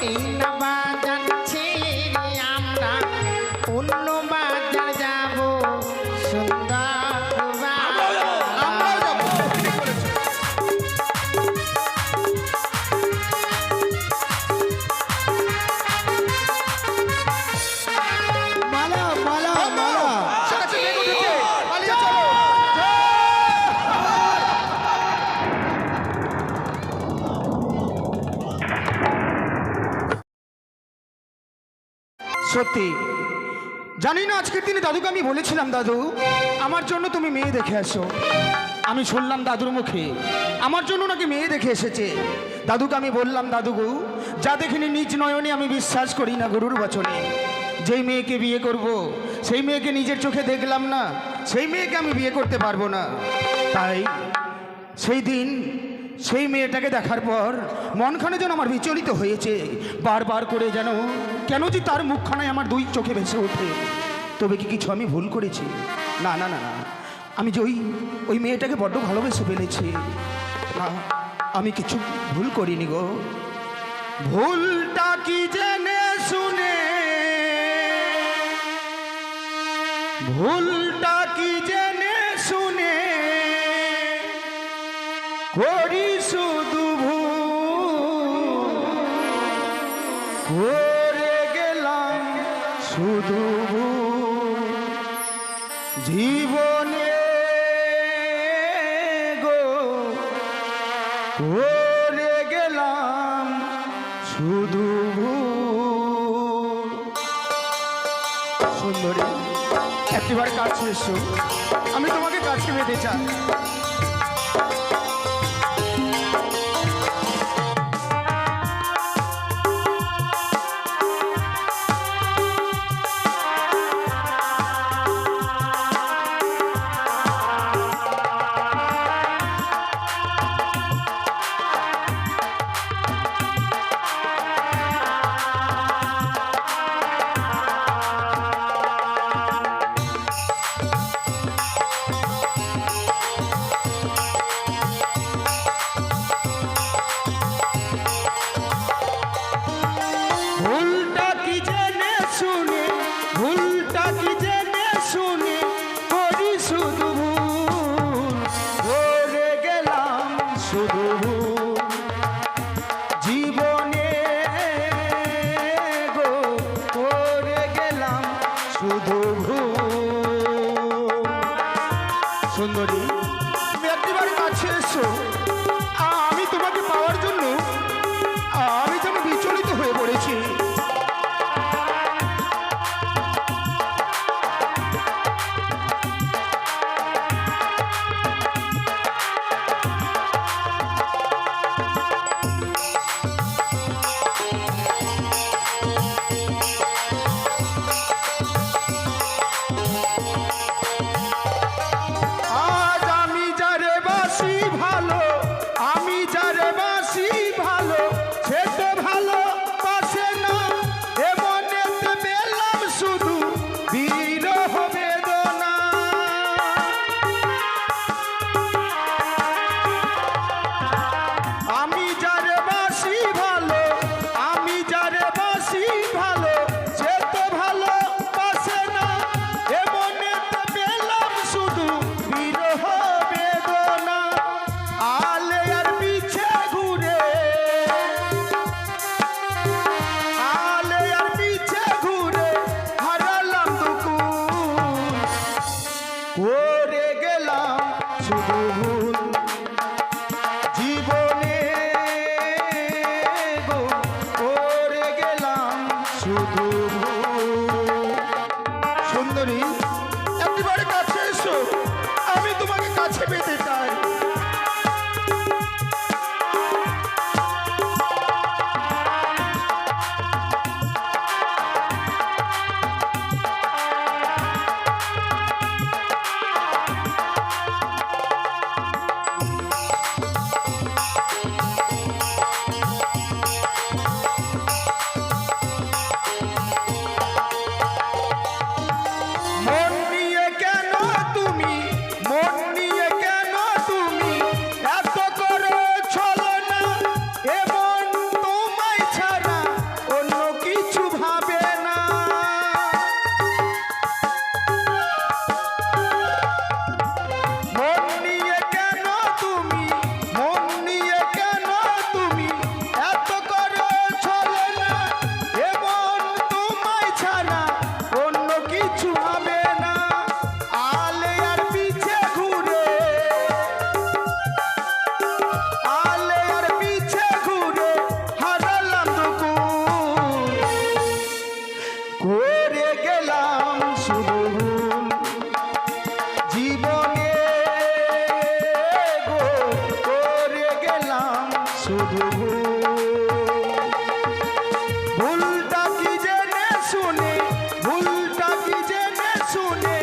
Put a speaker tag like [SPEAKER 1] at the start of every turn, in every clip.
[SPEAKER 1] এই না বাজার ছেড়ে আমরা অন্য বাজার যাব সুন্দর
[SPEAKER 2] আমরাও যাবো। ঠিক বলেছো।
[SPEAKER 3] মালা মালা মালা
[SPEAKER 2] সেটা মেঘ উঠেছে, পালিয়ে চলো।
[SPEAKER 3] সত্যি জানি না আজকের দিনে দাদুকে আমি বলেছিলাম, দাদু আমার জন্য তুমি মেয়ে দেখে আসো। আমি শুনলাম দাদুর মুখে আমার জন্য নাকি মেয়ে দেখে এসেছে। দাদুকে আমি বললাম, দাদুগু যা দেখিনি নিজ নয়নে আমি বিশ্বাস করি না গরুর বচনে। যেই মেয়েকে বিয়ে করব সেই মেয়েকে নিজের চোখে দেখলাম না, সেই মেয়েকে আমি বিয়ে করতে পারবো না। তাই সেই দিন সেই মেয়েটাকে দেখার পর মনখানে যেন আমার বিচলিত হয়েছে। বারবার করে যেন কেন যে তার মুখখানায় আমার দুই চোখে ভেসে ওঠে। তবে কি কিছু আমি ভুল করেছি? না না না না, আমি যে ওই মেয়েটাকে বড্ড ভালোবেসে ফেলেছি। না, আমি কিছু ভুল করিনি গো। ভুলটা কি জেনে শুনে, ভুলটা কি জেনে শুনে করি শুধু ভুল, করে গেলাম শুধু ভুল জীবনে গো, করে গেলাম শুধু ভুল। সুন্দরী একটিবার কাছে এসো, আমি তোমাকে কাছে পেতে চাই। ভুলটা কি জেনে শুনে, ভুলটা কি জেনে শুনে করি শুধু ভুল, করে গেলাম শুধু ভুল জীবনে গো, করে গেলাম শুধু ভুল। সুন্দরী তুমি একবার কাছে এসো, আমি তোমাকে পাওয়ার জন্য আমি যেন বিচলিত হয়ে পড়েছি। শুধু ভুলটা কি জেনে শুনে, ভুলটা কি জেনে শুনে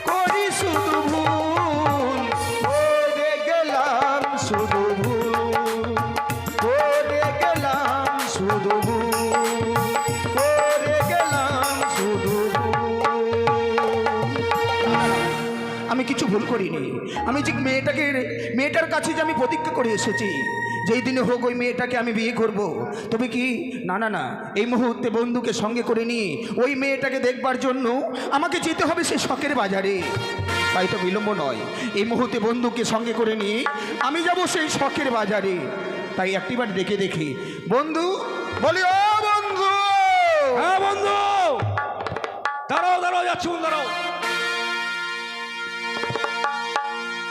[SPEAKER 3] করি শুধু ভুল, করে গেলাম শুধু ভুল, করে গেলাম শুধু ভুল, করে গেলাম শুধু ভুল। আমি কিছু ভুল করিনি। আমি যে মেয়েটার কাছে যে আমি প্রতিজ্ঞা করে এসেছি, যেই দিনে হোক ওই মেয়েটাকে আমি বিয়ে করব। তবে কি না না না, এই মুহূর্তে বন্ধুকে সঙ্গে করে নিয়ে ওই মেয়েটাকে দেখবার জন্য আমাকে যেতে হবে সেই শখের বাজারে। তাই তো বিলম্ব নয়, এই মুহূর্তে বন্ধুকে সঙ্গে করে নিয়ে আমি যাব সেই শখের বাজারে। তাই একটিবার দেখে দেখি বন্ধু বলি, ও বন্ধু।
[SPEAKER 4] হ্যাঁ বন্ধু, দাঁড়াও দাঁড়াও, যাচ্ছি, দাঁড়াও।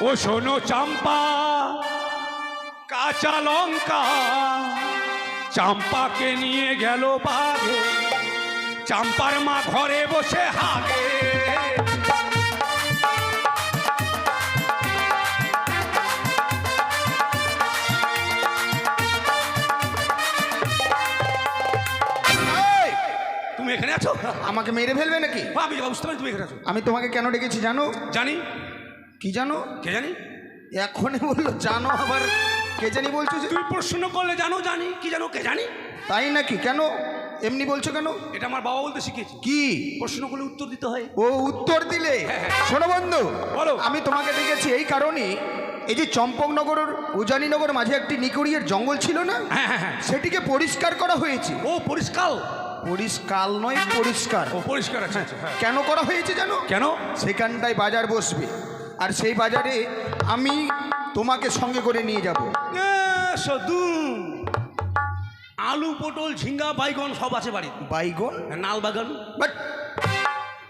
[SPEAKER 4] ও শোনো চম্পা, কাঁচা লঙ্কা চম্পাকে নিয়ে গেল বাঘে, চম্পার মা ঘরে বসে হাগে। তুমি এখানে আছো?
[SPEAKER 3] আমাকে মেরে ফেলবে নাকি?
[SPEAKER 4] আমি বুঝতে পারি তুমি এখানে আছো।
[SPEAKER 3] আমি তোমাকে কেন ডেকেছি জানো?
[SPEAKER 4] জানি।
[SPEAKER 3] কি জানো?
[SPEAKER 4] কে জানি?
[SPEAKER 3] এখনই বললো জানো, আবার কে জানি বলছো যে?
[SPEAKER 4] তুমি প্রশ্ন করলে জানো জানি, কি জানো কে জানি।
[SPEAKER 3] তাই নাকি? কেন এমনি বলছো কেন?
[SPEAKER 4] এটা আমার বাবা বলতে শিখেছি।
[SPEAKER 3] কি?
[SPEAKER 4] প্রশ্ন করলে উত্তর দিতে হয়।
[SPEAKER 3] ও উত্তর দিলে? শোনো বন্ধু,
[SPEAKER 4] বলো।
[SPEAKER 3] আমি তোমাকে ডেকেছি এই কারণে, এই যে চম্পকনগরের উজানিনগর মাঝে একটি নিকড়িয়ের জঙ্গল ছিল না,
[SPEAKER 4] হ্যাঁ হ্যাঁ হ্যাঁ,
[SPEAKER 3] সেটিকে পরিষ্কার করা হয়েছে।
[SPEAKER 4] ও পরিষ্কার?
[SPEAKER 3] পরিষ্কার নয়, পরিষ্কার।
[SPEAKER 4] ও পরিষ্কার আছে। হ্যাঁ।
[SPEAKER 3] কেন করা হয়েছে জানো?
[SPEAKER 4] কেন?
[SPEAKER 3] সেখানটায় বাজার বসবে, আর সেই বাজারে আমি তোমাকে সঙ্গে করে নিয়ে যাব।
[SPEAKER 4] শুধু আলু, পটল, ঝিঙ্গা, বাইগন সব আছে বাড়িতে।
[SPEAKER 3] বাইগন?
[SPEAKER 4] নাল বাগান।
[SPEAKER 3] বাট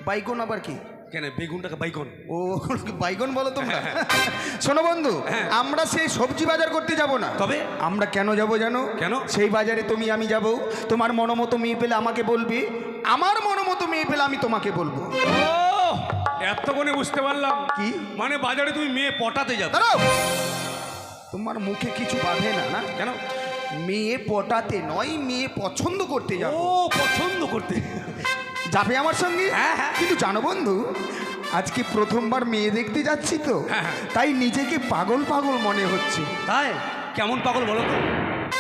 [SPEAKER 3] বাইগন আবার কি?
[SPEAKER 4] কেন বেগুনটাকে বাইগন?
[SPEAKER 3] ও বাইগন বলো তোমরা? শোনো বন্ধু, আমরা সেই সবজি বাজার করতে যাব না।
[SPEAKER 4] তবে
[SPEAKER 3] আমরা কেন যাব জানো?
[SPEAKER 4] কেন?
[SPEAKER 3] সেই বাজারে তুমি আমি যাব, তোমার মনোমতো মেয়ে পেলে আমাকে বলবে, আমার মনোমতো মেয়ে পেলে আমি তোমাকে বলবো।
[SPEAKER 4] ও এতক্ষণে বুঝতে পারলাম।
[SPEAKER 3] কি
[SPEAKER 4] মানে বাজারে তুমি মেয়ে পটাতে যাবে?
[SPEAKER 3] দাঁড়াও, তোমার মুখে কিছু বাঁধে না? না
[SPEAKER 4] কেন?
[SPEAKER 3] মেয়ে পটাতে নয়, মেয়ে পছন্দ করতে যাব।
[SPEAKER 4] ও পছন্দ করতে
[SPEAKER 3] যাবে আমার সঙ্গে?
[SPEAKER 4] হ্যাঁ, হ্যাঁ।
[SPEAKER 3] কিন্তু জানো বন্ধু, আজকে প্রথমবার মেয়ে দেখতে যাচ্ছি তো,
[SPEAKER 4] হ্যাঁ, হ্যাঁ।
[SPEAKER 3] তাই নিজেকে পাগল পাগল মনে হচ্ছে।
[SPEAKER 4] তাই? কেমন পাগল বলো তো?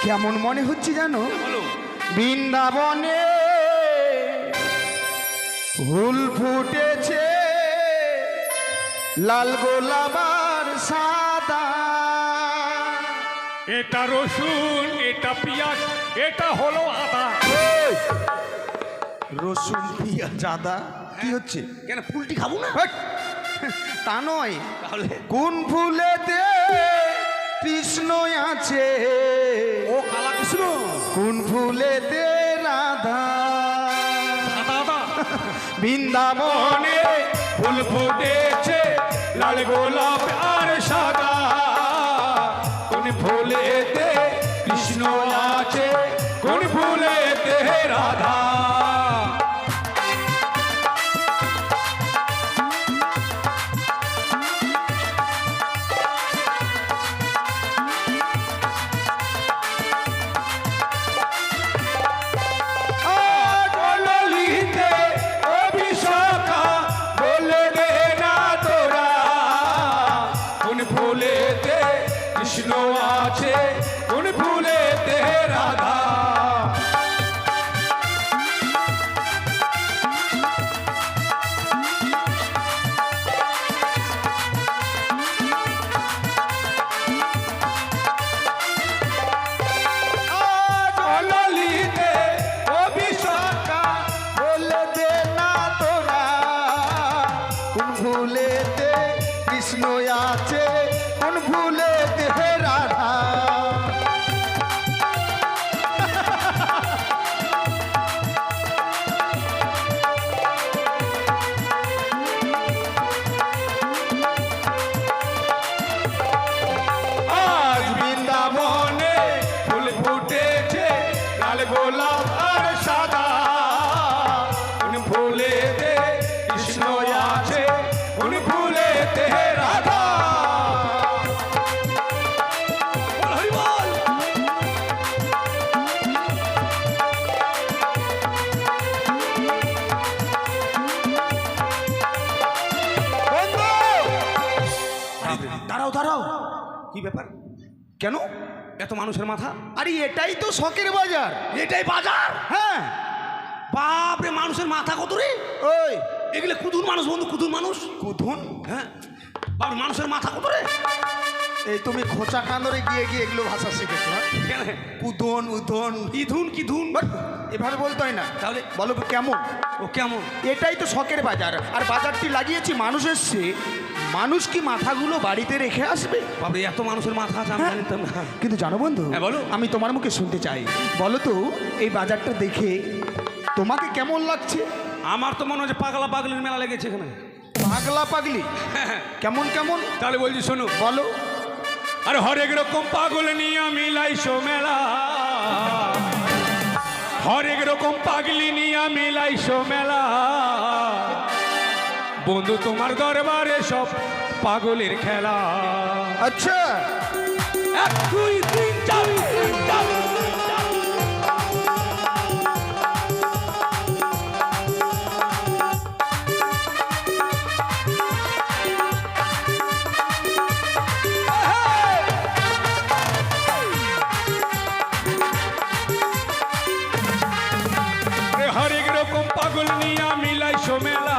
[SPEAKER 3] কেমন মনে হচ্ছে জানো?
[SPEAKER 4] বলো।
[SPEAKER 3] বৃন্দাবনে ফুল ফুটেছে, লাল গোলাবার সাদা,
[SPEAKER 4] এটা রসুন, এটা পেঁয়াজ, এটা হলো আদা।
[SPEAKER 3] রসুন পেঁয়াজ আদা কি হচ্ছে?
[SPEAKER 4] কেন ফুলটি খাবো না?
[SPEAKER 3] হাট! তা নয়,
[SPEAKER 4] তাহলে
[SPEAKER 3] কোন ফুলেতে কৃষ্ণ আছে,
[SPEAKER 4] ও কালা কৃষ্ণ।
[SPEAKER 3] কোন ফুলেতে রাধা,
[SPEAKER 4] আদা আদা।
[SPEAKER 3] বৃন্দাবনে
[SPEAKER 4] ফুল ফুটেছে, লাল গোলাপ আর সাদা, কোন ফুলেতে কৃষ্ণ আছে, কোন ফুলেতে রাধা। কৃষ্ণ আছে, কোন ফুলেতে রাধা। ললিতে ও বিশাখা,
[SPEAKER 3] বলে দে না তোরা, কোন ফুলেতে কৃষ্ণ আছে, কোন ফুলেতে রাধা। দাঁড়াও
[SPEAKER 4] কি ব্যাপার?
[SPEAKER 3] কেন?
[SPEAKER 4] এত মানুষের মাথা,
[SPEAKER 3] আরে এটাই তো শখের বাজার।
[SPEAKER 4] এটাই বাজার?
[SPEAKER 3] হ্যাঁ।
[SPEAKER 4] বাপরে, মানুষের মাথা কত রে!
[SPEAKER 3] ওই
[SPEAKER 4] এগুলো কুদুর মানুষ বন্ধু, কুদুর মানুষ।
[SPEAKER 3] কুধুন?
[SPEAKER 4] হ্যাঁ বাবু, মানুষের মাথা কত রে!
[SPEAKER 3] এই তুমি খোঁচা কান্দরে গিয়ে গিয়ে এগুলো ভাষা শিখেছো? হ্যাঁ?
[SPEAKER 4] কেন?
[SPEAKER 3] কুধন উধন
[SPEAKER 4] ইধুন কি ধুন?
[SPEAKER 3] এভাবে বলতে হয় না।
[SPEAKER 4] তাহলে
[SPEAKER 3] বলো কেমন?
[SPEAKER 4] ও কেমন?
[SPEAKER 3] এটাই তো শখের বাজার। আর বাজারটি লাগিয়েছি, মানুষ এসছে, মানুষ কি মাথাগুলো বাড়িতে রেখে আসবে?
[SPEAKER 4] বাবরে, এত মানুষের মাথা আছে আমি
[SPEAKER 3] হ্যাঁ।
[SPEAKER 4] জানতাম না।
[SPEAKER 3] কিন্তু জানো বন্ধু,
[SPEAKER 4] হ্যাঁ, বলো।
[SPEAKER 3] আমি তোমার মুখে শুনতে চাই। বলো তো এই বাজারটা দেখে তোমাকে কেমন লাগছে?
[SPEAKER 4] আমার তো মনে হচ্ছে পাগলা পাগলির মেলা লেগেছে এখানে।
[SPEAKER 3] পাগলা পাগলি? কেমন কেমন?
[SPEAKER 4] তাহলে বলছি শোনো।
[SPEAKER 3] বলো।
[SPEAKER 4] আরে হরেক রকম পাগল নিয়ে মিলাইছো মেলা, হরেক রকম পাগলি নিয়ে মিলাইছো মেলা, বন্ধু তোমার দরবারে সব পাগলের খেলা।
[SPEAKER 3] আচ্ছা,
[SPEAKER 4] 1 2 3 4 হরেক রকম পাগল নিয়া মিলাইছো মেলা,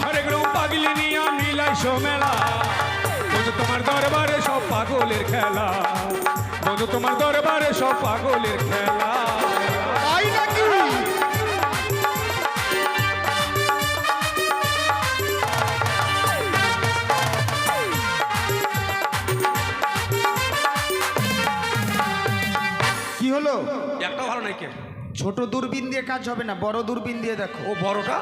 [SPEAKER 4] হরেক রকম পাগলি নিয়া মিলাইছো মেলা, বন্ধু তোমার দরবারে সব পাগলের খেলা, বন্ধু তোমার দরবারে সব পাগলের খেলা।
[SPEAKER 3] তাই নাকি? কি হলো?
[SPEAKER 4] একটাও ভালো নাই কে?
[SPEAKER 3] ছোট দূরবীন দিয়ে কাজ হবে না, বড় দূরবীন দিয়ে দেখো।
[SPEAKER 4] ও বড়টা?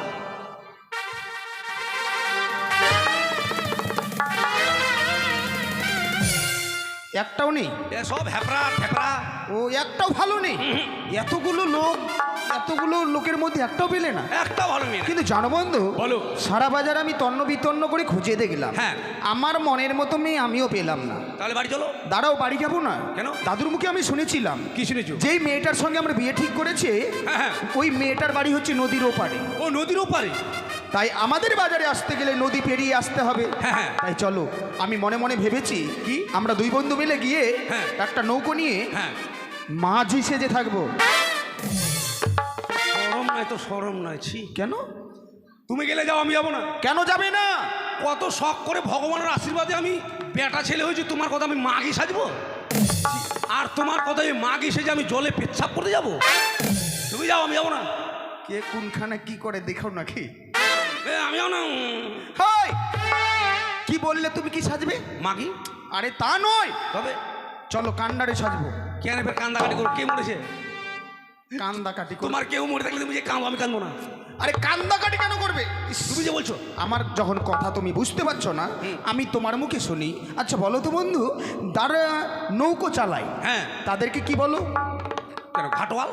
[SPEAKER 3] একটাও নেই?
[SPEAKER 4] এ সব হ্যাপড়া ফ্যাপড়া।
[SPEAKER 3] ও একটাও ভালো নেই? এতগুলো লোক, এতগুলো লোকের মধ্যে একটাও পেলে না?
[SPEAKER 4] একটাও ভালো মেয়ে না।
[SPEAKER 3] কিন্তু জানো বন্ধু,
[SPEAKER 4] বলো।
[SPEAKER 3] সারা বাজার আমি তন্ন বিতন্ন করে খুঁজে দেখলাম,
[SPEAKER 4] হ্যাঁ।
[SPEAKER 3] আমার মনের মতো মেয়ে আমিও পেলাম না।
[SPEAKER 4] তাহলে বাড়ি চলো।
[SPEAKER 3] দাঁড়াও, বাড়ি যাবো না।
[SPEAKER 4] কেন?
[SPEAKER 3] দাদুর মুখে আমি শুনেছিলাম,
[SPEAKER 4] কি শুনেছো?
[SPEAKER 3] যেই মেয়েটার সঙ্গে আমরা বিয়ে ঠিক করেছে,
[SPEAKER 4] হ্যাঁ, হ্যাঁ।
[SPEAKER 3] ওই মেয়েটার বাড়ি হচ্ছে নদীর ওপারে।
[SPEAKER 4] ও নদীর ওপারে?
[SPEAKER 3] তাই আমাদের বাজারে আসতে গেলে নদী পেরিয়ে আসতে হবে।
[SPEAKER 4] হ্যাঁ, হ্যাঁ।
[SPEAKER 3] তাই চলো, আমি মনে মনে ভেবেছি
[SPEAKER 4] কি?
[SPEAKER 3] আমরা দুই বন্ধু মিলে গিয়ে
[SPEAKER 4] হ্যাঁ।
[SPEAKER 3] একটা নৌকো নিয়ে
[SPEAKER 4] হ্যাঁ।
[SPEAKER 3] মাঝি সেজে থাকবো।
[SPEAKER 4] শরম নাই তো, শরম নাই। ছি।
[SPEAKER 3] কেন?
[SPEAKER 4] তুমি গেলে যাও, আমি যাবো না।
[SPEAKER 3] কেন যাবে না?
[SPEAKER 4] কত শখ করে ভগবানের আশীর্বাদে আমি বেটা ছেলে হয়েছি, তোমার কথা আমি মাগি সাজবো? আর তোমার কথা এই মাগি সেজে আমি জলে পেচ্ছাপ করতে যাবো? তুমি যাও, আমি যাবো না।
[SPEAKER 3] কে কোনখানে কি করে দেখো নাকি?
[SPEAKER 4] আমি যাবো না।
[SPEAKER 3] হাই, কি বললে তুমি? কি সাজবে?
[SPEAKER 4] মাগি?
[SPEAKER 3] আরে তা নয়,
[SPEAKER 4] তবে
[SPEAKER 3] চলো কান্ডারে সাজবো।
[SPEAKER 4] কেন এবার কান্দাকাটি করো? কে মরেছে?
[SPEAKER 3] কান্দা কাটি করো।
[SPEAKER 4] তোমার কেউ মরে থাকলে তুমি যে কাঁদো, আমি কাঁদবো না।
[SPEAKER 3] আরে কান্দা কাটি কেন করবে?
[SPEAKER 4] তুমি যে বলছো।
[SPEAKER 3] আমার যখন কথা তুমি বুঝতে পারছো না, আমি তোমার মুখে শুনি। আচ্ছা বলো তো বন্ধু, যারা নৌকো চালায়
[SPEAKER 4] হ্যাঁ।
[SPEAKER 3] তাদেরকে কি বলো?
[SPEAKER 4] কেন, ঘাটোয়াল?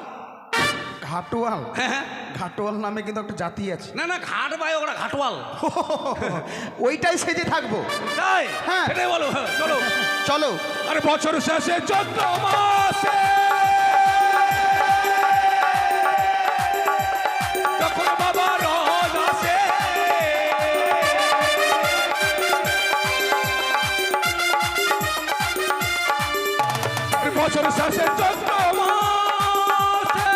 [SPEAKER 3] ঘাটোয়াল?
[SPEAKER 4] হ্যাঁ, হ্যাঁ।
[SPEAKER 3] ঘাটোয়াল নামে কিন্তু একটা জাতি আছে।
[SPEAKER 4] না না, ঘাট ভাই, ওরা ঘাটোয়াল।
[SPEAKER 3] ওইটাই সেজে থাকবো।
[SPEAKER 4] তাই?
[SPEAKER 3] হ্যাঁ।
[SPEAKER 4] সেটাই বলো। হ্যাঁ, চলো।
[SPEAKER 3] চলো।
[SPEAKER 4] আরে বছর শেষে চৈত্র মাসে যখন বাবা রথ আসে, আরে বছর শেষে চৈত্র মাসে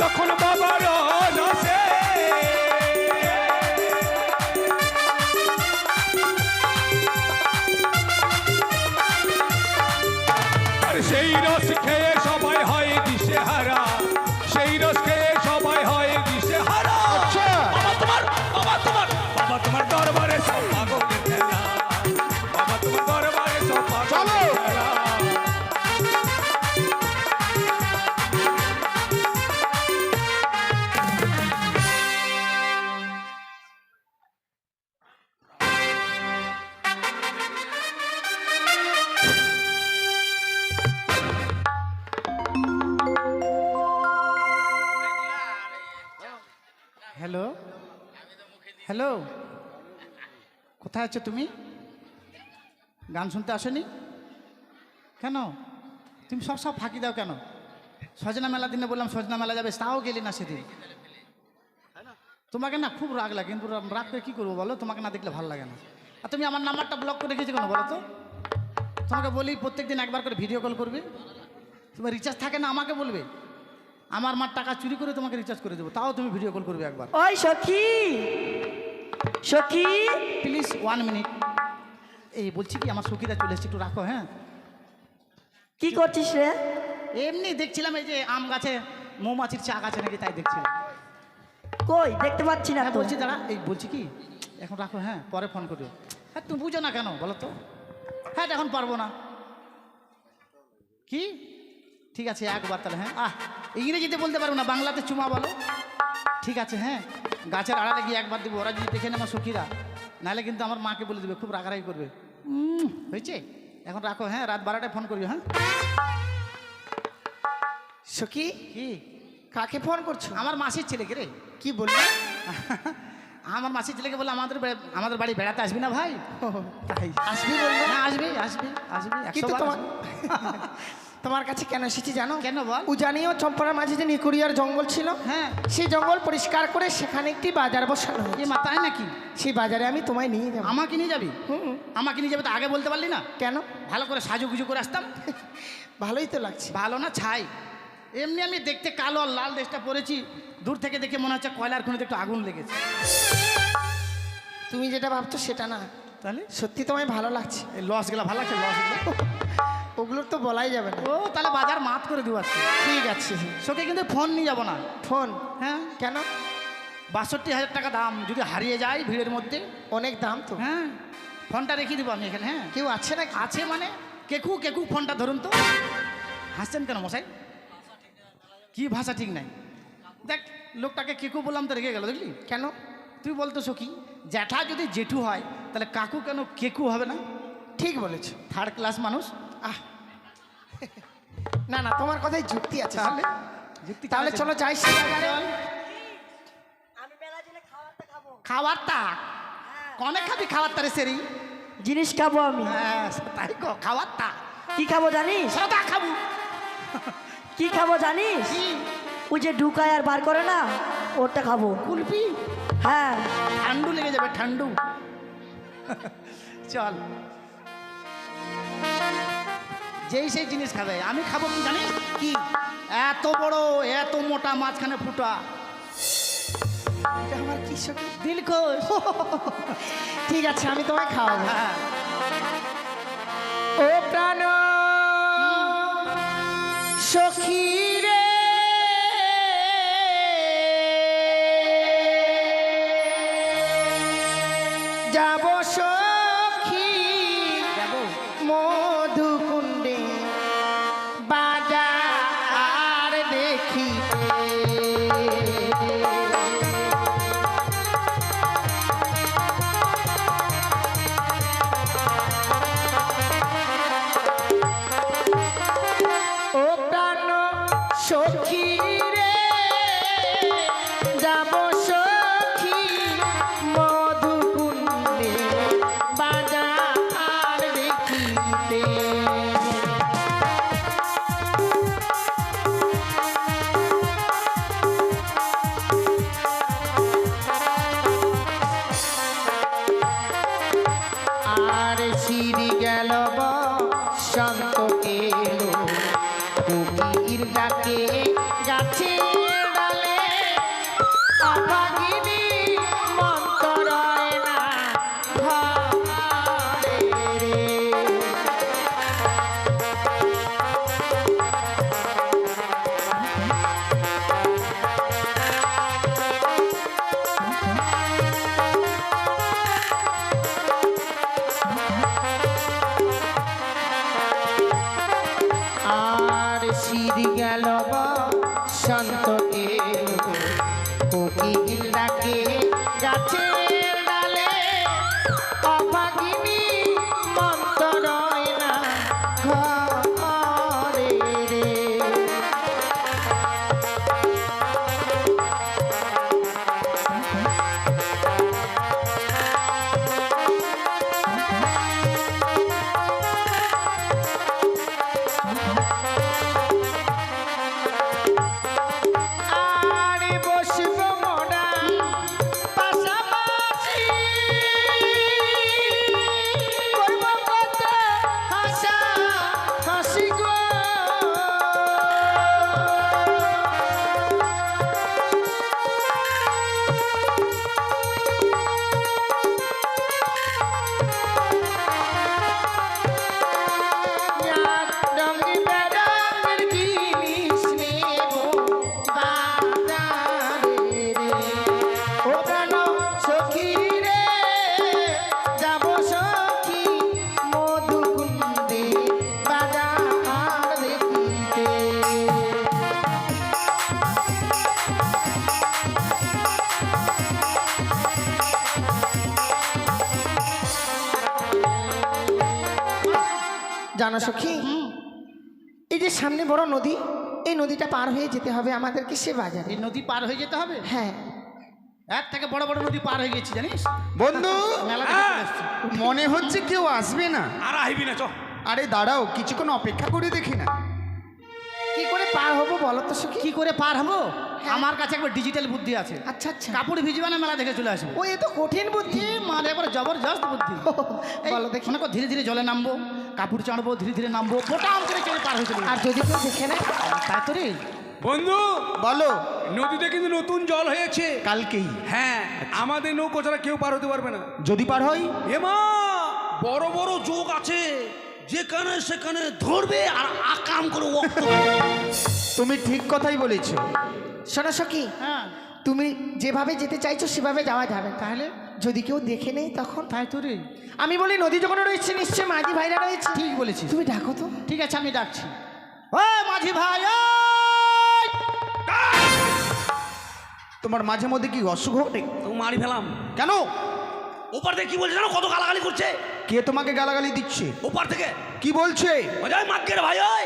[SPEAKER 4] যখন বাবা রথ আসে, সেই রস খেয়ে সবাই হয় দিশেহারা, সেই রস খেয়ে সবাই হয় দিশেহারা।
[SPEAKER 3] আচ্ছা।
[SPEAKER 4] বাবা তোমার দরবারে সব পাগলের খেলা, বাবা তোমার দরবারে সব পাগলের খেলা।
[SPEAKER 5] হ্যালো, হ্যালো, কোথায় আছো তুমি? গান শুনতে আসনি কেন? তুমি সব ফাঁকি দাও কেন? সজনা মেলা দিনে বললাম সজনা মেলা যাবে, তাও গেলি না সেদিন। তোমাকে না খুব রাগ লাগে, কিন্তু রাগ করে কী করবো বলো, তোমাকে না দেখলে ভালো লাগে না। আর তুমি আমার নাম্বারটা ব্লক করে রেখেছো কেন বলো তো? তোমাকে বলি প্রত্যেকদিন একবার করে ভিডিও কল করবে, তোমার রিচার্জ থাকে না আমাকে বলবে, আমার মার টাকা চুরি করে তোমাকে রিচার্জ করে দেবো, তাও তুমি ভিডিও কল করবে একবার।
[SPEAKER 6] ওই সখী, সখী,
[SPEAKER 5] প্লিজ 1 মিনিট। এই বলছি কি আমার সখীরা চলে এসেছে, একটু রাখো। হ্যাঁ,
[SPEAKER 6] কি করছিস রে?
[SPEAKER 5] এমনি দেখছিলাম এই যে আম গাছে মৌমাছির চাক আছে নাকি, তাই দেখছিলাম।
[SPEAKER 6] কই দেখতে পাচ্ছি না
[SPEAKER 5] হ্যাঁ
[SPEAKER 6] তো।
[SPEAKER 5] বলছি দাঁড়া, এই বলছি কি এখন রাখো, হ্যাঁ পরে ফোন করিও। হ্যাঁ তুমি বুঝো না কেন বলো তো? হ্যাঁ এখন পারবো না। কি ঠিক আছে একবার তাহলে। হ্যাঁ ইংরেজিতে বলতে পারবো না, বাংলাতে চুমা বলো। ঠিক আছে হ্যাঁ, গাছের আড়ালে গিয়ে একবার দেবো, ওরা যদি দেখে নেয় আমার সখীরা, নাহলে কিন্তু আমার মাকে বলে দেবে, খুব রাগারাগি করবে। হয়েছে, এখন রাখো। হ্যাঁ রাত 12টায় ফোন করিও। হ্যাঁ
[SPEAKER 1] সখী,
[SPEAKER 5] কি
[SPEAKER 1] কাকে ফোন করছো?
[SPEAKER 5] আমার মাসির ছেলেকে রে।
[SPEAKER 1] কি বললে?
[SPEAKER 5] আমার মাসির ছেলেকে বলে আমাদের বাড়ি বেড়াতে আসবি না ভাই?
[SPEAKER 1] তাই আসবি বললো?
[SPEAKER 5] হ্যাঁ আসবে আসবে আসবে।
[SPEAKER 1] কিন্তু
[SPEAKER 5] 100 বার
[SPEAKER 1] তোমার
[SPEAKER 5] আসবে।
[SPEAKER 1] তোমার কাছে কেন এসেছি জানো?
[SPEAKER 5] কেন বল?
[SPEAKER 1] উজানি ও চম্পার মাঝে যে নিকুড়িয়ার জঙ্গল ছিল,
[SPEAKER 5] হ্যাঁ
[SPEAKER 1] সেই জঙ্গল পরিষ্কার করে সেখানে একটি বাজার বসানো
[SPEAKER 5] এ
[SPEAKER 1] হয়েছে।
[SPEAKER 5] মা তাই নাকি? সেই বাজারে আমি তোমায় নিয়ে যাবো। আমাকে নিয়ে যাবি?
[SPEAKER 1] হুম।
[SPEAKER 5] আমাকে নিয়ে যাবে তো আগে বলতে পারলি না?
[SPEAKER 1] কেন?
[SPEAKER 5] ভালো করে সাজুগুজু করে আসতাম।
[SPEAKER 1] ভালোই তো লাগছে।
[SPEAKER 5] ভালো না ছাই, এমনি আমি দেখতে কালো আর লাল ড্রেসটা পরেছি, দূর থেকে দেখে মনে হচ্ছে কয়লার খনিতে একটু আগুন লেগেছে।
[SPEAKER 1] তুমি যেটা ভাবছো সেটা না,
[SPEAKER 5] তাহলে
[SPEAKER 1] সত্যি তোমায় ভালো লাগছে।
[SPEAKER 5] এই লসগুলো ভালো লাগছে, লসগুলো।
[SPEAKER 1] ওগুলোর তো বলাই যাবে না।
[SPEAKER 5] ও তাহলে বাজার মাত করে দিব আজকে।
[SPEAKER 1] ঠিক আছে।
[SPEAKER 5] সোকে কিন্তু ফোন নিয়ে যাবো না।
[SPEAKER 1] ফোন?
[SPEAKER 5] হ্যাঁ
[SPEAKER 1] কেন?
[SPEAKER 5] 62,000 টাকা দাম, যদি হারিয়ে যায় ভিড়ের মধ্যে।
[SPEAKER 1] অনেক দাম তো।
[SPEAKER 5] হ্যাঁ ফোনটা রেখে দেবো আমি এখানে। হ্যাঁ
[SPEAKER 1] কেউ আছে না?
[SPEAKER 5] আছে মানে কেকু কেকু ফোনটা ধরুন তো। হাসছেন কেন মশাই? কি ভাষা ঠিক নাই? দেখ লোকটাকে কেকু বললাম তো রেগে গেল, দেখলি?
[SPEAKER 1] কেন?
[SPEAKER 5] তুই বলতো সখী, জ্যাঠা যদি জেঠু হয় তাহলে কাকু কেন কেকু হবে না?
[SPEAKER 1] ঠিক বলেছো।
[SPEAKER 5] 3rd ক্লাস মানুষ।
[SPEAKER 1] আহ না না, তোমার কথাই যুক্তি আছে।
[SPEAKER 5] তাহলে যুক্তি
[SPEAKER 1] তাহলে চলো যাই সে বাজারে।
[SPEAKER 5] চল।
[SPEAKER 6] আমি বেলা দিলে খাবারটা খাবো।
[SPEAKER 5] খাবারটা কনে খাবি? খাবারটা রে সেরি।
[SPEAKER 6] জিনিস খাবো আমি।
[SPEAKER 5] হ্যাঁ তাই গো, খাবারটা
[SPEAKER 6] কি খাবো জানিস?
[SPEAKER 5] সাদা খাবো।
[SPEAKER 6] কি খাবো জানিস?
[SPEAKER 5] কি?
[SPEAKER 6] ওই যে ঢুকায় আর বার করে না, ওটা খাবো।
[SPEAKER 5] কুলপি?
[SPEAKER 6] হ্যাঁ
[SPEAKER 5] ঠান্ডু লেগে যাবে, ঠান্ডু। চল, যেই সেই জিনিস খাবে। আমি খাবো কি জানিস? কি? এত বড় এত মোটা মাঝখানে ফুটা
[SPEAKER 1] এটা আমার কি সখী?
[SPEAKER 5] দিলখুশ।
[SPEAKER 1] ঠিক আছে, আমি তোমায় খাওয়াবো।
[SPEAKER 5] হ্যাঁ
[SPEAKER 1] ও প্রাণ সখী রে, যাব সখী
[SPEAKER 5] যাবো।
[SPEAKER 1] মধুকুণ্ডে বাজার দেখিতে। ও প্রাণ সখী রে, যাব সখী মধুকুণ্ডে বাজার দেখিতে। আর সিঁড়ি গেল বসন্ত এলো, কোকির ডাকে গাছে ডালে, অভাগিনী মন্তরয় না ঘরে রে। জানো সখী, এই যে সামনে বড় নদী, এই নদীটা পার হয়ে যেতে হবে আমাদেরকে সে বাজারে।
[SPEAKER 5] এই নদী পার হয়ে যেতে হবে?
[SPEAKER 1] হ্যাঁ।
[SPEAKER 5] এর থেকে বড় বড় নদী পার হয়ে গেছি জানিস,
[SPEAKER 3] বন্ধু
[SPEAKER 5] মেলা দেখে চলে এসছি।
[SPEAKER 3] মনে হচ্ছে কেউ আসবে না।
[SPEAKER 4] আর আইবি না চ।
[SPEAKER 3] আরে দাঁড়াও, কিছুক্ষণ অপেক্ষা করে দেখি না।
[SPEAKER 1] কি করে পার হবো বলো তো সখী?
[SPEAKER 5] কি করে পার হবো? আমার কাছে একবার ডিজিটাল বুদ্ধি আছে।
[SPEAKER 1] আচ্ছা আচ্ছা।
[SPEAKER 5] কাপড় ভিজবে না, মেলা দেখে চলে আসবো।
[SPEAKER 1] ও এ তো কঠিন বুদ্ধি।
[SPEAKER 5] মানে একবার জবরদস্ত বুদ্ধি।
[SPEAKER 1] বলো দেখি।
[SPEAKER 5] মনে কর ধীরে ধীরে জলে নামবো, কাপড় চাঁড়বো, ধীরে ধীরে নামবো, বোটাম করে চলে পার হয়ে চলে
[SPEAKER 1] আর যদি কেউ দেখে নেয়?
[SPEAKER 5] তাই তো রে।
[SPEAKER 4] বন্ধু,
[SPEAKER 3] বলো।
[SPEAKER 4] নদীতে কিন্তু নতুন জল হয়েছে
[SPEAKER 3] কালকেই
[SPEAKER 4] হ্যাঁ, আমাদের নৌকো ছাড়া কেউ পার হতে পারবে না।
[SPEAKER 3] যদি পার হয়,
[SPEAKER 7] এমা বড় বড় যোগ আছে, যেখানে সেখানে ধরবে আর আকাম করে ওয়াক্ত করবে।
[SPEAKER 3] তুমি ঠিক কথাই বলেছো।
[SPEAKER 1] শোনো সখী,
[SPEAKER 5] হ্যাঁ
[SPEAKER 1] তুমি যেভাবে যেতে চাইছো সেভাবে যাওয়া যাবে।
[SPEAKER 5] তাহলে
[SPEAKER 1] যদি কেউ দেখে নেই তখন?
[SPEAKER 5] তাই তো রে।
[SPEAKER 1] আমি বলি নদী যখন রয়েছে নিশ্চয় মাঝি ভাইরা রয়েছে।
[SPEAKER 5] ঠিক বলেছিস।
[SPEAKER 1] তুমি ডাকো তো।
[SPEAKER 5] ঠিক আছে, আমি ডাকছি। ও মাঝি ভাই, ওই!
[SPEAKER 3] তোমার মাঝে মধ্যে কি অসুখ ঘটে?
[SPEAKER 7] তো মারি ফেলাম।
[SPEAKER 3] কেন?
[SPEAKER 7] ওপার থেকে কি বলছে জানো? কত গালাগালি করছে
[SPEAKER 3] কে তোমাকে গালাগালি দিচ্ছে?
[SPEAKER 7] ওপার থেকে।
[SPEAKER 3] কি বলছে?
[SPEAKER 7] ওই মাগ্গের ভাই, ওই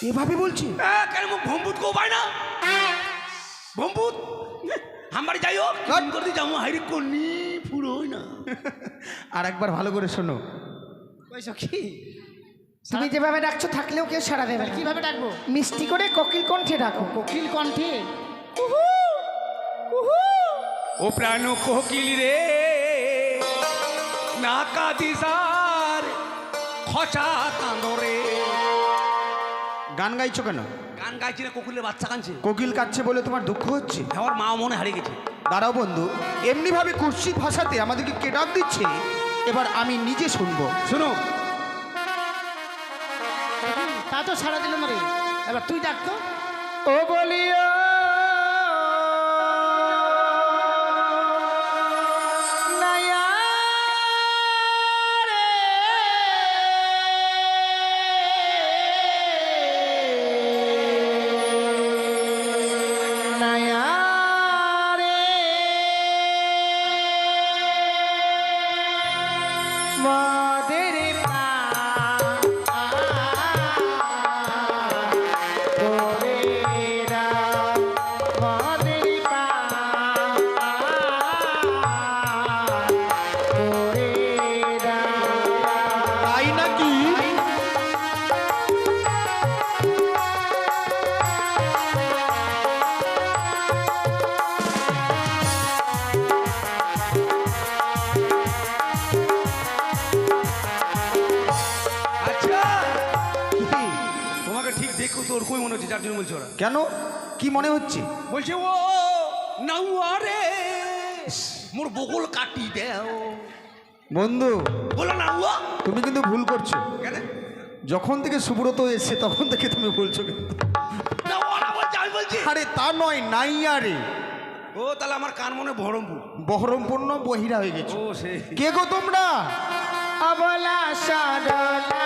[SPEAKER 3] এভাবে বলছে?
[SPEAKER 7] কেন মুখ ভম্বুত কেউ পায় না? ভম্বুত হামবাড়ি যাই হোক করে দিয়ে যাবো, হাইরি কন্নি পুরো হই না।
[SPEAKER 3] আর একবার ভালো করে শোনো।
[SPEAKER 5] ওই সখী,
[SPEAKER 1] তুমি যেভাবে ডাকছো থাকলেও কেউ সাড়া দেবে না।
[SPEAKER 5] কিভাবে ডাকবো?
[SPEAKER 1] মিষ্টি করে কোকিল কণ্ঠে ডাকো।
[SPEAKER 5] কোকিল কণ্ঠে?
[SPEAKER 4] ও প্রাণ কোকিল রে, না কাদিসার খচা কাঁদরে।
[SPEAKER 3] গান গাইছো কেন?
[SPEAKER 7] গান গাইছি না, কোকিলের বাচ্চা কাঁদছে।
[SPEAKER 3] কোকিল কাচ্ছে বলে তোমার দুঃখ হচ্ছে?
[SPEAKER 7] আমার মা মনে হারিয়ে গেছে।
[SPEAKER 3] দাঁড়াও বন্ধু, এমনি ভাবে কুৎসিত ভাষাতে আমাদেরকে কে ডাক দিচ্ছে, এবার আমি নিজে শুনবো।
[SPEAKER 4] শোনো,
[SPEAKER 5] তা তো সাড়া দিল না রে। এবার তুই ডাক তো।
[SPEAKER 1] ও বলিও নায়া রে, নায়া রে, মাদের পা
[SPEAKER 3] তাই নাকি?
[SPEAKER 4] আচ্ছা তোমাকে ঠিক দেখো তো ওরকমই মনে হচ্ছে, যার জন্য বলছি। ওরা
[SPEAKER 3] কেন? কি মনে হচ্ছে?
[SPEAKER 4] বলছে ও নাউয়ারে
[SPEAKER 7] মোর বগল কাটি দেও।
[SPEAKER 3] বন্ধু,
[SPEAKER 7] বলো না উয়া
[SPEAKER 3] তুমি কিন্তু ভুল করছো।
[SPEAKER 7] কেন?
[SPEAKER 3] যখন থেকে সুব্রত এসছে তখন থেকে তুমি বলছো কিন্তু।
[SPEAKER 7] না ওরা বলছে, আমি বলছি।
[SPEAKER 3] আরে তা নয়, নাইয়া রে।
[SPEAKER 7] ও তাহলে আমার কান মনে বহরমপুর।
[SPEAKER 3] বহরমপূর্ণ বহিরা হয়ে গেছো।
[SPEAKER 7] ও সেই
[SPEAKER 3] কে গো তোমরা?
[SPEAKER 1] অবলা সরলা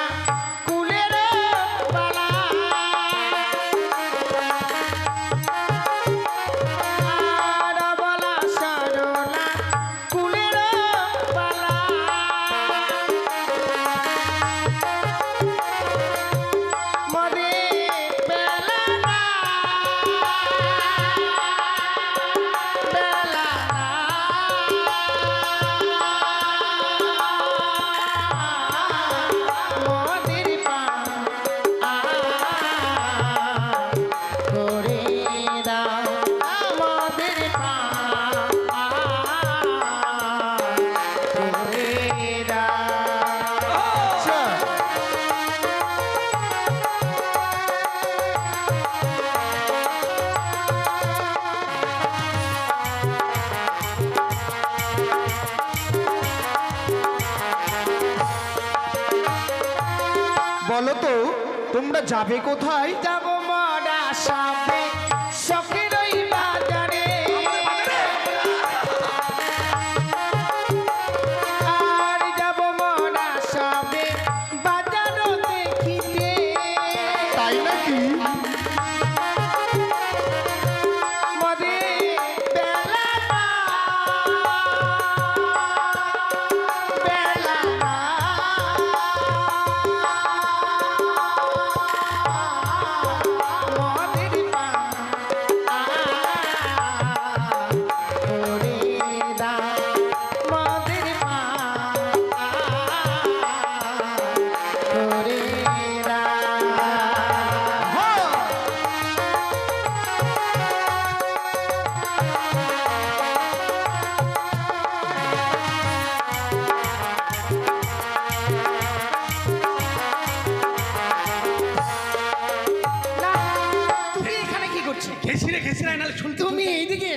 [SPEAKER 1] কুলের বালা, আর অবলা সরলা কুলের বালা, মদে বেলা না, বেলা মদের পা করে দাও, মদের পা করে দাও।
[SPEAKER 3] আচ্ছা, বলো তো তোমরা যাবে কোথায়?
[SPEAKER 1] যাব মরা সবে সখীর ওই বাজারে, আর যাব মরা সবে বাজার দেখিতে।
[SPEAKER 3] তাই নাকি?
[SPEAKER 1] মদে বেলা না, বেলা না,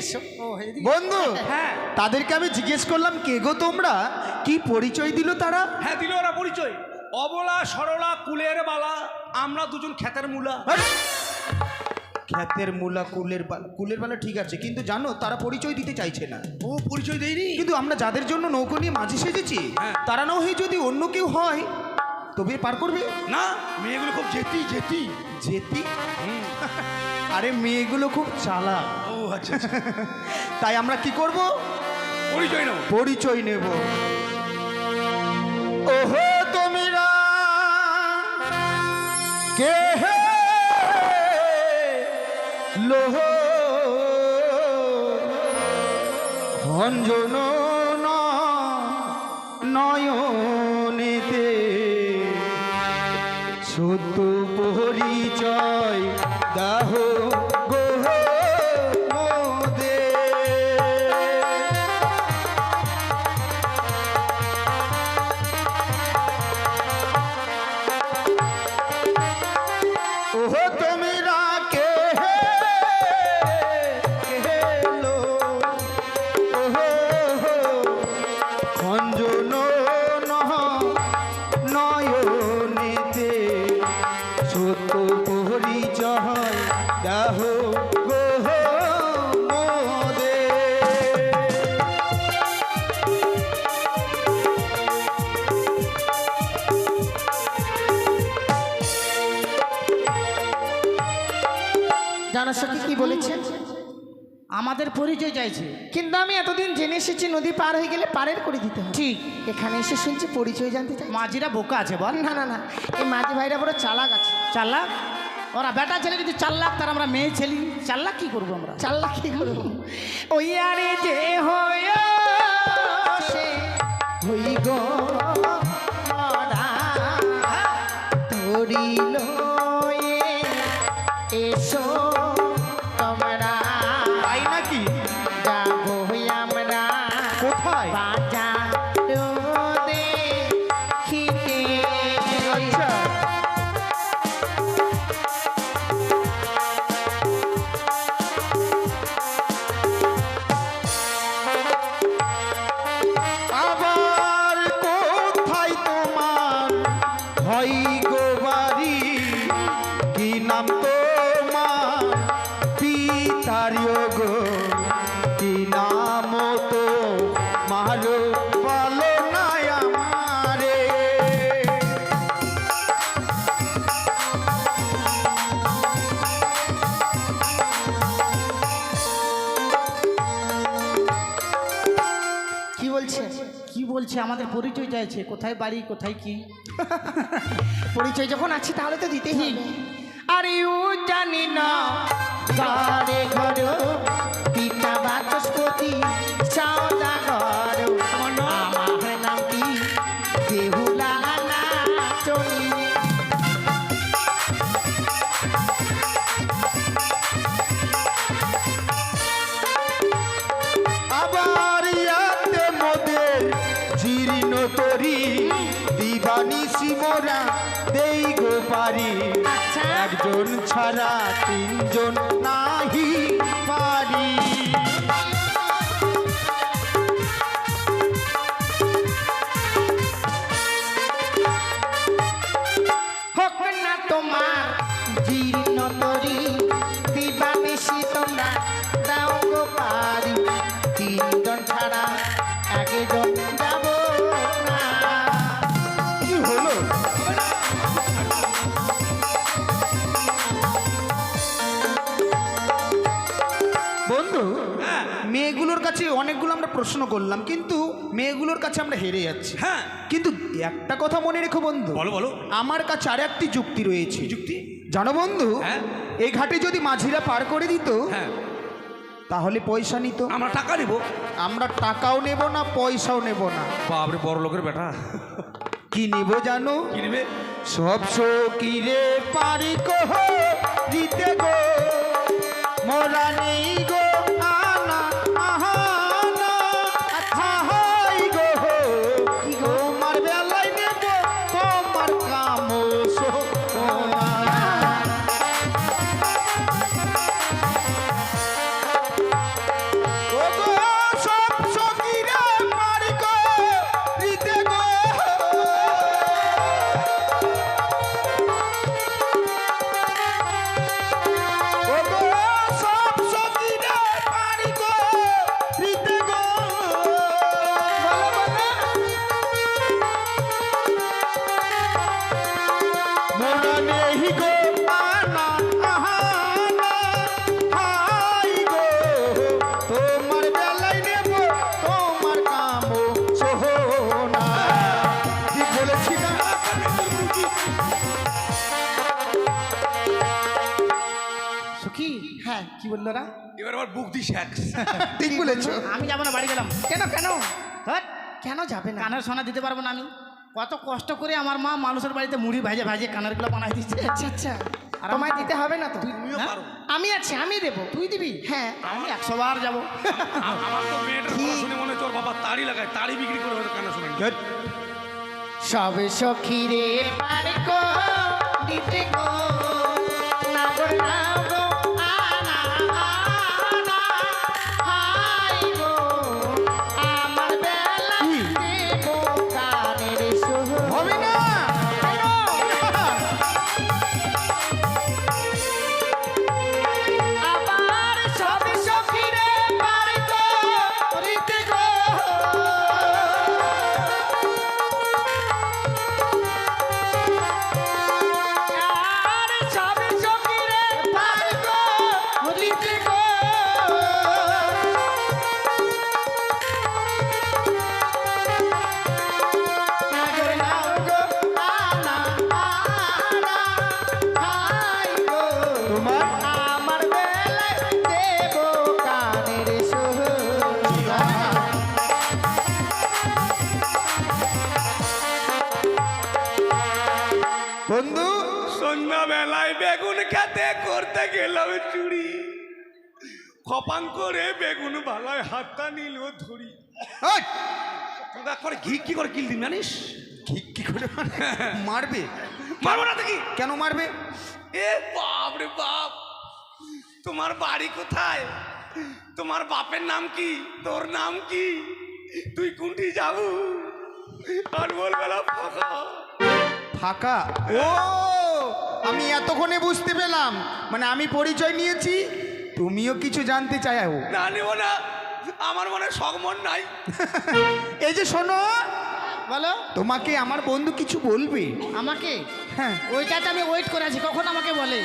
[SPEAKER 1] এসো।
[SPEAKER 5] ও এদিকে
[SPEAKER 3] বন্ধু
[SPEAKER 7] হ্যাঁ
[SPEAKER 3] তাদেরকে আমি জিজ্ঞেস করলাম কে গো তোমরা, কি পরিচয় দিল তারা?
[SPEAKER 7] হ্যাঁ দিল ওরা পরিচয়। অবলা সরলা কুলের বালা, আমরা দুজন খেতের মূলা।
[SPEAKER 3] খ্যাতের মূলা কুলের বেলা ঠিক আছে, কিন্তু জানো তারা পরিচয় দিতে চাইছে না।
[SPEAKER 7] ও পরিচয় দেয়নি।
[SPEAKER 3] কিন্তু আমরা যাদের জন্য নৌকো নিয়ে মাঝি সেজেছি,
[SPEAKER 7] হ্যাঁ।
[SPEAKER 3] তারা না হয়ে যদি অন্য কেউ হয় তবে পার করবে।
[SPEAKER 7] না মেয়েগুলো খুব জেতি জেতি।
[SPEAKER 3] যেতি আরে মেয়েগুলো খুব চালাক,
[SPEAKER 7] ও আচ্ছা আচ্ছা।
[SPEAKER 3] তাই আমরা কি করব?
[SPEAKER 7] পরিচয় নাও।
[SPEAKER 3] পরিচয় নেব। ওহো তোমরা কে হে লোহ ভঞ্জন নয়নেতে সত্য পরিচয় দাহ গোহ মোদে। ওহো তোমরা কে লো ওহো খঞ্জন নয়নেতে সত্য পরিচয় দাহ গোহ মোদে।
[SPEAKER 1] জানো সখী কি বলেছেন?
[SPEAKER 5] আমাদের পরিচয় চাইছে।
[SPEAKER 1] কিন্তু আমি এতদিন জেনে এসেছি নদী পার হয়ে গেলে পারের করে দিতে হয়।
[SPEAKER 5] ঠিক।
[SPEAKER 1] এখানে এসে শুনছি পরিচয় জানতে চাই।
[SPEAKER 5] মাঝিরা বোকা আছে বল।
[SPEAKER 1] না না না, এই মাঝি ভাইরা বড় চালাক আছে।
[SPEAKER 5] 4 লাখ ওরা বেটা ছেলে যদি 4 লাখ, তার আমরা মেয়ে ছেলে 4 লাখ কি করবো আমরা?
[SPEAKER 1] চাল্লা কি করবো? ওই আরে যে হয় সে হই গো মরা ধরিল এসো তোমরা।
[SPEAKER 3] তাই নাকি?
[SPEAKER 1] যাবো আমরা
[SPEAKER 3] কোথায়?
[SPEAKER 1] বাজার দেখিতে।
[SPEAKER 3] আচ্ছা আবার কোথায় তোমার হয় গো বাড়ি, কি নাম তোমার পিতারিও গো, কি নাম তো মারো বলো না আমারে।
[SPEAKER 1] কি বলছে?
[SPEAKER 5] কি বলছে? আমাদের পরিচয় চাইছে, কোথায় বাড়ি কোথায় কি।
[SPEAKER 1] পরিচয় যখন আছে তাহলে তো দিতেই হবে। আরে ও জানি না ঘরে ঘর পিতা বাচস্পতি সওদাগর, আমার নাম কি বেহুলা নাচনি।
[SPEAKER 3] আবার ইয়াতে মোদের জীর্ণ তরি দিবানি সিমরা দেই গো পারি,
[SPEAKER 1] আচ্ছা।
[SPEAKER 3] একজন ছাড়া 3 জন নাহি পারি।
[SPEAKER 1] হোক না তোমার জীর্ণ তরি দিবানিশি তোমরা দাও গো পারি, 3 জন ছাড়া 1 জন যাব না।
[SPEAKER 3] কি হলো? বন্ধু মেয়েগুলোর কাছে অনেকগুলো আমরা প্রশ্ন করলাম, কিন্তু মেয়েগুলোর কাছে আমরা হেরে যাচ্ছি।
[SPEAKER 7] হ্যাঁ
[SPEAKER 3] কিন্তু একটা কথা মনে রেখো বন্ধু,
[SPEAKER 7] বলো বলো।
[SPEAKER 3] আমার কাছে আর একটি যুক্তি রয়েছে।
[SPEAKER 7] যুক্তি?
[SPEAKER 3] জানো বন্ধু,
[SPEAKER 7] হ্যাঁ।
[SPEAKER 3] এই ঘাটে যদি মাঝিরা পার করে দিত
[SPEAKER 7] হ্যাঁ
[SPEAKER 3] তাহলে পয়সা নিত।
[SPEAKER 7] আমরা টাকা নেব।
[SPEAKER 3] আমরা টাকাও নেব না, পয়সাও নেব না।
[SPEAKER 7] বাপরে বড় লোকের বেটা।
[SPEAKER 3] কি নিব জানো?
[SPEAKER 7] কি নেবে?
[SPEAKER 3] সব সকিরে পারি কহ দিতে গো, মোরা নেই গো আনা আহানা আহাই গো, তোমার বেলায় নেব তোমার কাম সোনা।
[SPEAKER 5] কি বললো ওরা?
[SPEAKER 7] এবার আবার বুক দি শ্যাক্স।
[SPEAKER 2] ঠিক বলেছো।
[SPEAKER 5] আমি যাবো না, বাড়ি গেলাম।
[SPEAKER 1] কেন কেন
[SPEAKER 5] হ্যাট,
[SPEAKER 1] কেন যাবে না?
[SPEAKER 5] কানের সোনা দিতে পারবো না আমি। কত কষ্ট করে আমার মা মানুষের বাড়িতে মুড়ি ভাজে ভাজে কানেরগুলো বানাই দিচ্ছে।
[SPEAKER 1] আচ্ছা আচ্ছা,
[SPEAKER 5] আর
[SPEAKER 1] তোমায়
[SPEAKER 5] আমি-
[SPEAKER 1] দিতে হবে না তো?
[SPEAKER 7] তুমিও
[SPEAKER 5] হ্যাঁ?
[SPEAKER 7] পারো।
[SPEAKER 1] আমি আছি, আমি দেবো।
[SPEAKER 5] তুই দিবি?
[SPEAKER 1] হ্যাঁ।
[SPEAKER 5] আমি 100 বার যাবো।
[SPEAKER 7] আমার তো মেয়েটার কথা শুনে মনে হচ্ছে ওর বাবা তাড়ি লাগায়, তাড়ি বিক্রি করে হয়তো কান্না শোনেন।
[SPEAKER 1] সব সখীরে পার গো দিতে গো নাগর নাও গো আনা আনা হাই গো আমার বেলা দেবো কানের সুর।
[SPEAKER 3] হবে না।
[SPEAKER 1] আবার সব সখীরে পার গো দিতে গো আর সব সখীরে পার গো দিতে গো নাগর নাও গো আনা আনা হাই গো
[SPEAKER 3] তোমার
[SPEAKER 1] আমার বেলায় দেব কানের সুর।
[SPEAKER 3] বন্ধু,
[SPEAKER 7] সন্ধ্যাবেলায় বেগুন খেতে করতে গেলাম চুরি, খপাং করে বেগুন ভালায় হাতটা নিল ধরি।
[SPEAKER 3] এই,
[SPEAKER 7] তোরা করে ঘি কি করে কিল দিন জানিস?
[SPEAKER 3] কি করে মারবে?
[SPEAKER 7] মারবো না দেখি।
[SPEAKER 3] কেন মারবে?
[SPEAKER 7] এ বাপ রে বাপ, তোমার বাড়ি কোথায়? তোমার বাপের নাম কি? তোর নাম কি? তুই কোনটি যাবো? আর বলবেলা ফাঁকা।
[SPEAKER 3] ফাঁকা? ও, আমি এতক্ষণে বুঝতে পেলাম, মানে আমি পরিচয় নিয়েছি, তুমিও কিছু জানতে চাও।
[SPEAKER 7] না নেব না, আমার মনে শখ মন নাই।
[SPEAKER 3] এই যে শোনো,
[SPEAKER 5] বলো।
[SPEAKER 3] তোমাকে আমার বন্ধু কিছু বলবে।
[SPEAKER 5] আমাকে?
[SPEAKER 3] হ্যাঁ।
[SPEAKER 5] ওইটাতে আমি ওয়েট করে আছি, কখন আমাকে বলে।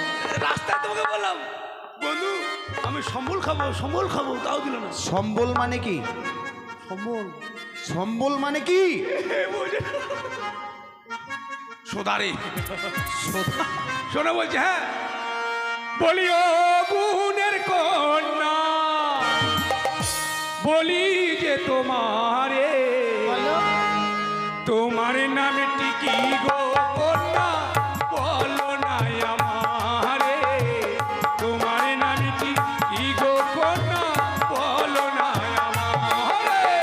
[SPEAKER 7] রাস্তায় তোমাকে বললাম বন্ধু আমি সম্বল খাবো, সম্বল খাবো, তাও দিল না।
[SPEAKER 3] সম্বল মানে কি?
[SPEAKER 5] সম্বল?
[SPEAKER 3] সম্বল মানে কি?
[SPEAKER 7] সোদারে শোনো বলছে। হ্যাঁ
[SPEAKER 4] বলি ও গুণের কন্যা, বলি যে তোমারে,
[SPEAKER 5] বলো।
[SPEAKER 4] তোমার নামটি কি গো কন্যা, বলো না আমারে, তোমার নামটি কি গো কন্যা, বলো না আমারে।